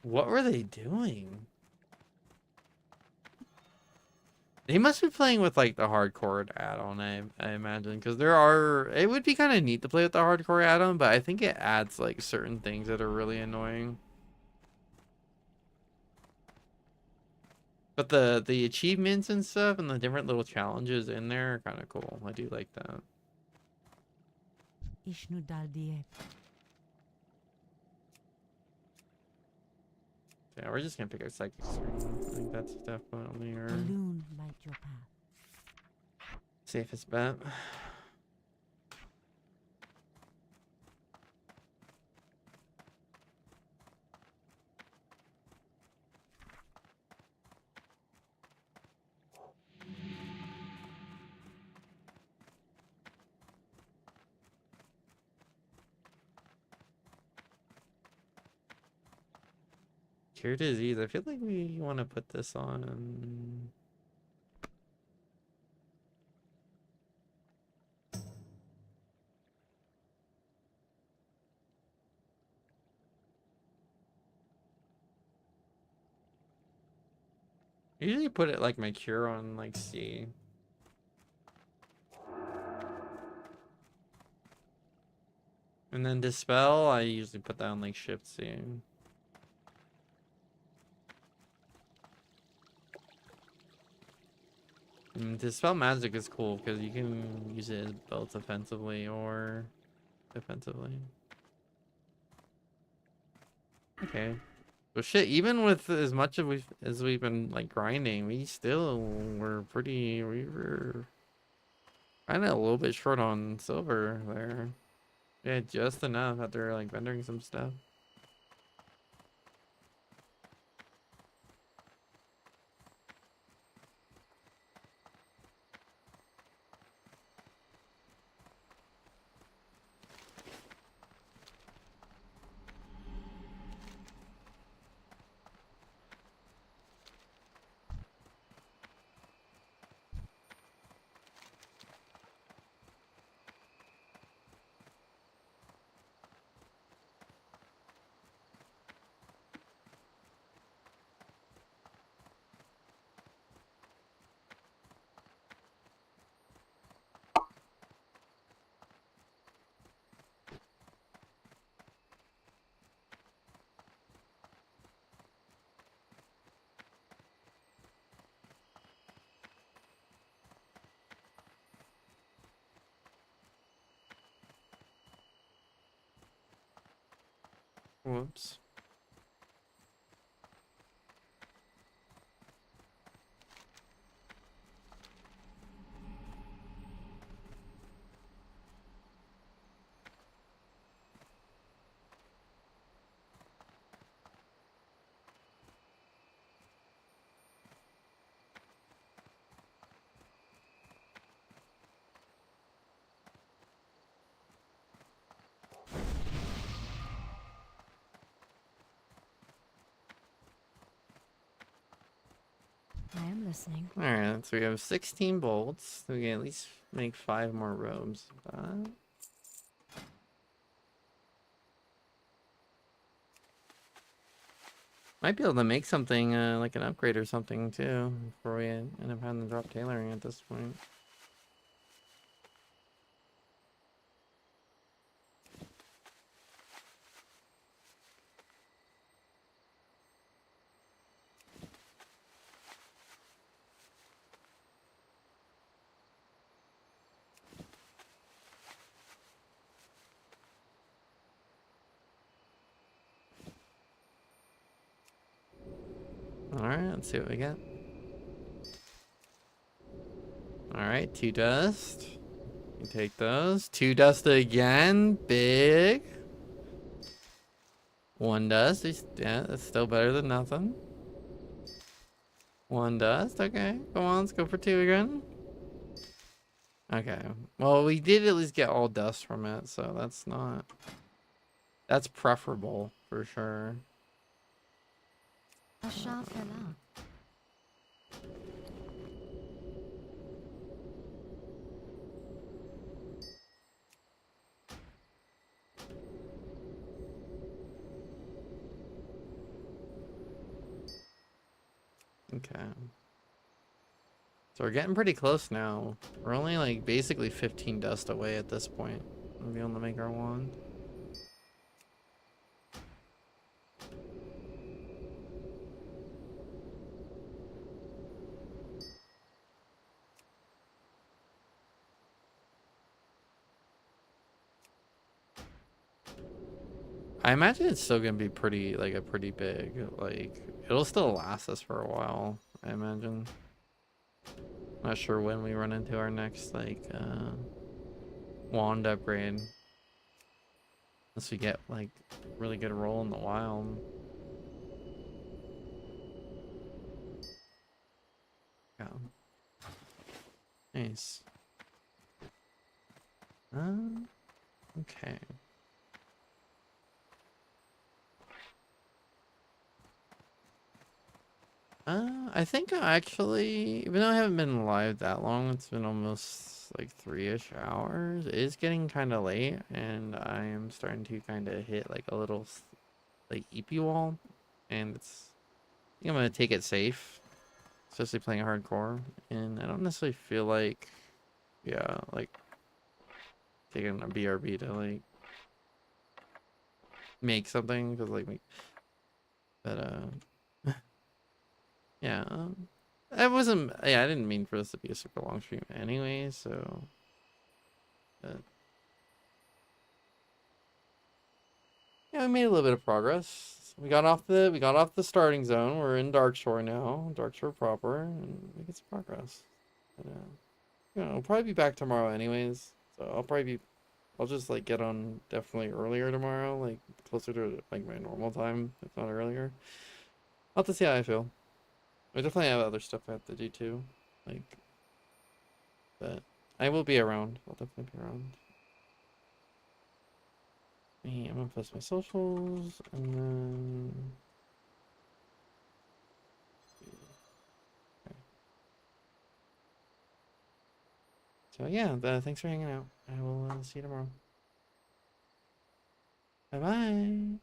What were they doing? They must be playing with like the hardcore add-on, I imagine, because it would be kind of neat to play with the hardcore add-on, but I think it adds like certain things that are really annoying. But the achievements and stuff and the different little challenges in there are kind of cool. I do like that. Ishnu dal diep. Yeah, we're just gonna pick a psychic screen. I think that's definitely our Balloon light your path. safest bet. Cure disease. I feel like we want to put this on. I usually put it like my cure on like C. And then dispel, I usually put that on like shift C. And dispel magic is cool because you can use it both offensively or defensively. Okay. But shit, even with as much of as we've been like grinding, we were kind of a little bit short on silver there. Yeah, just enough after like vending some stuff. Whoops. am listening. Alright, so we have 16 bolts. We can at least make 5 more robes. Might be able to make something like an upgrade or something too before we end up having to drop tailoring at this point. Alright, let's see what we get. Alright, 2 dust. You take those. 2 dust again. Big. 1 dust. Yeah, that's still better than nothing. 1 dust. Okay, come on, let's go for 2 again. Okay, well, we did at least get all dust from it, so that's preferable for sure. A shah fella. Okay. So we're getting pretty close now. We're only like basically 15 dust away at this point. We'll be able to make our wand. I imagine it's still gonna be pretty big. Like it'll still last us for a while, I imagine. Not sure when we run into our next wand upgrade. Unless we get like really good roll in the wild. Yeah. Nice. Okay. I think actually, even though I haven't been live that long, it's been almost like 3-ish hours. It is getting kind of late, and I am starting to kind of hit like a little like EP wall, and I think I'm gonna take it safe, especially playing hardcore, and I don't necessarily feel like, yeah, like taking a BRB to like make something, because like but yeah, I wasn't. Yeah, I didn't mean for this to be a super long stream anyway. So, but yeah, we made a little bit of progress. We got off the starting zone. We're in Darkshore now, Darkshore proper, and we get some progress. But, we'll probably be back tomorrow anyways. So I'll just like get on definitely earlier tomorrow, like closer to like my normal time, if not earlier. I'll have to see how I feel. I definitely have other stuff I have to do too, like, but I will be around. I'll definitely be around. I'm gonna post my socials, and then... Okay. So yeah, thanks for hanging out. I will see you tomorrow. Bye-bye.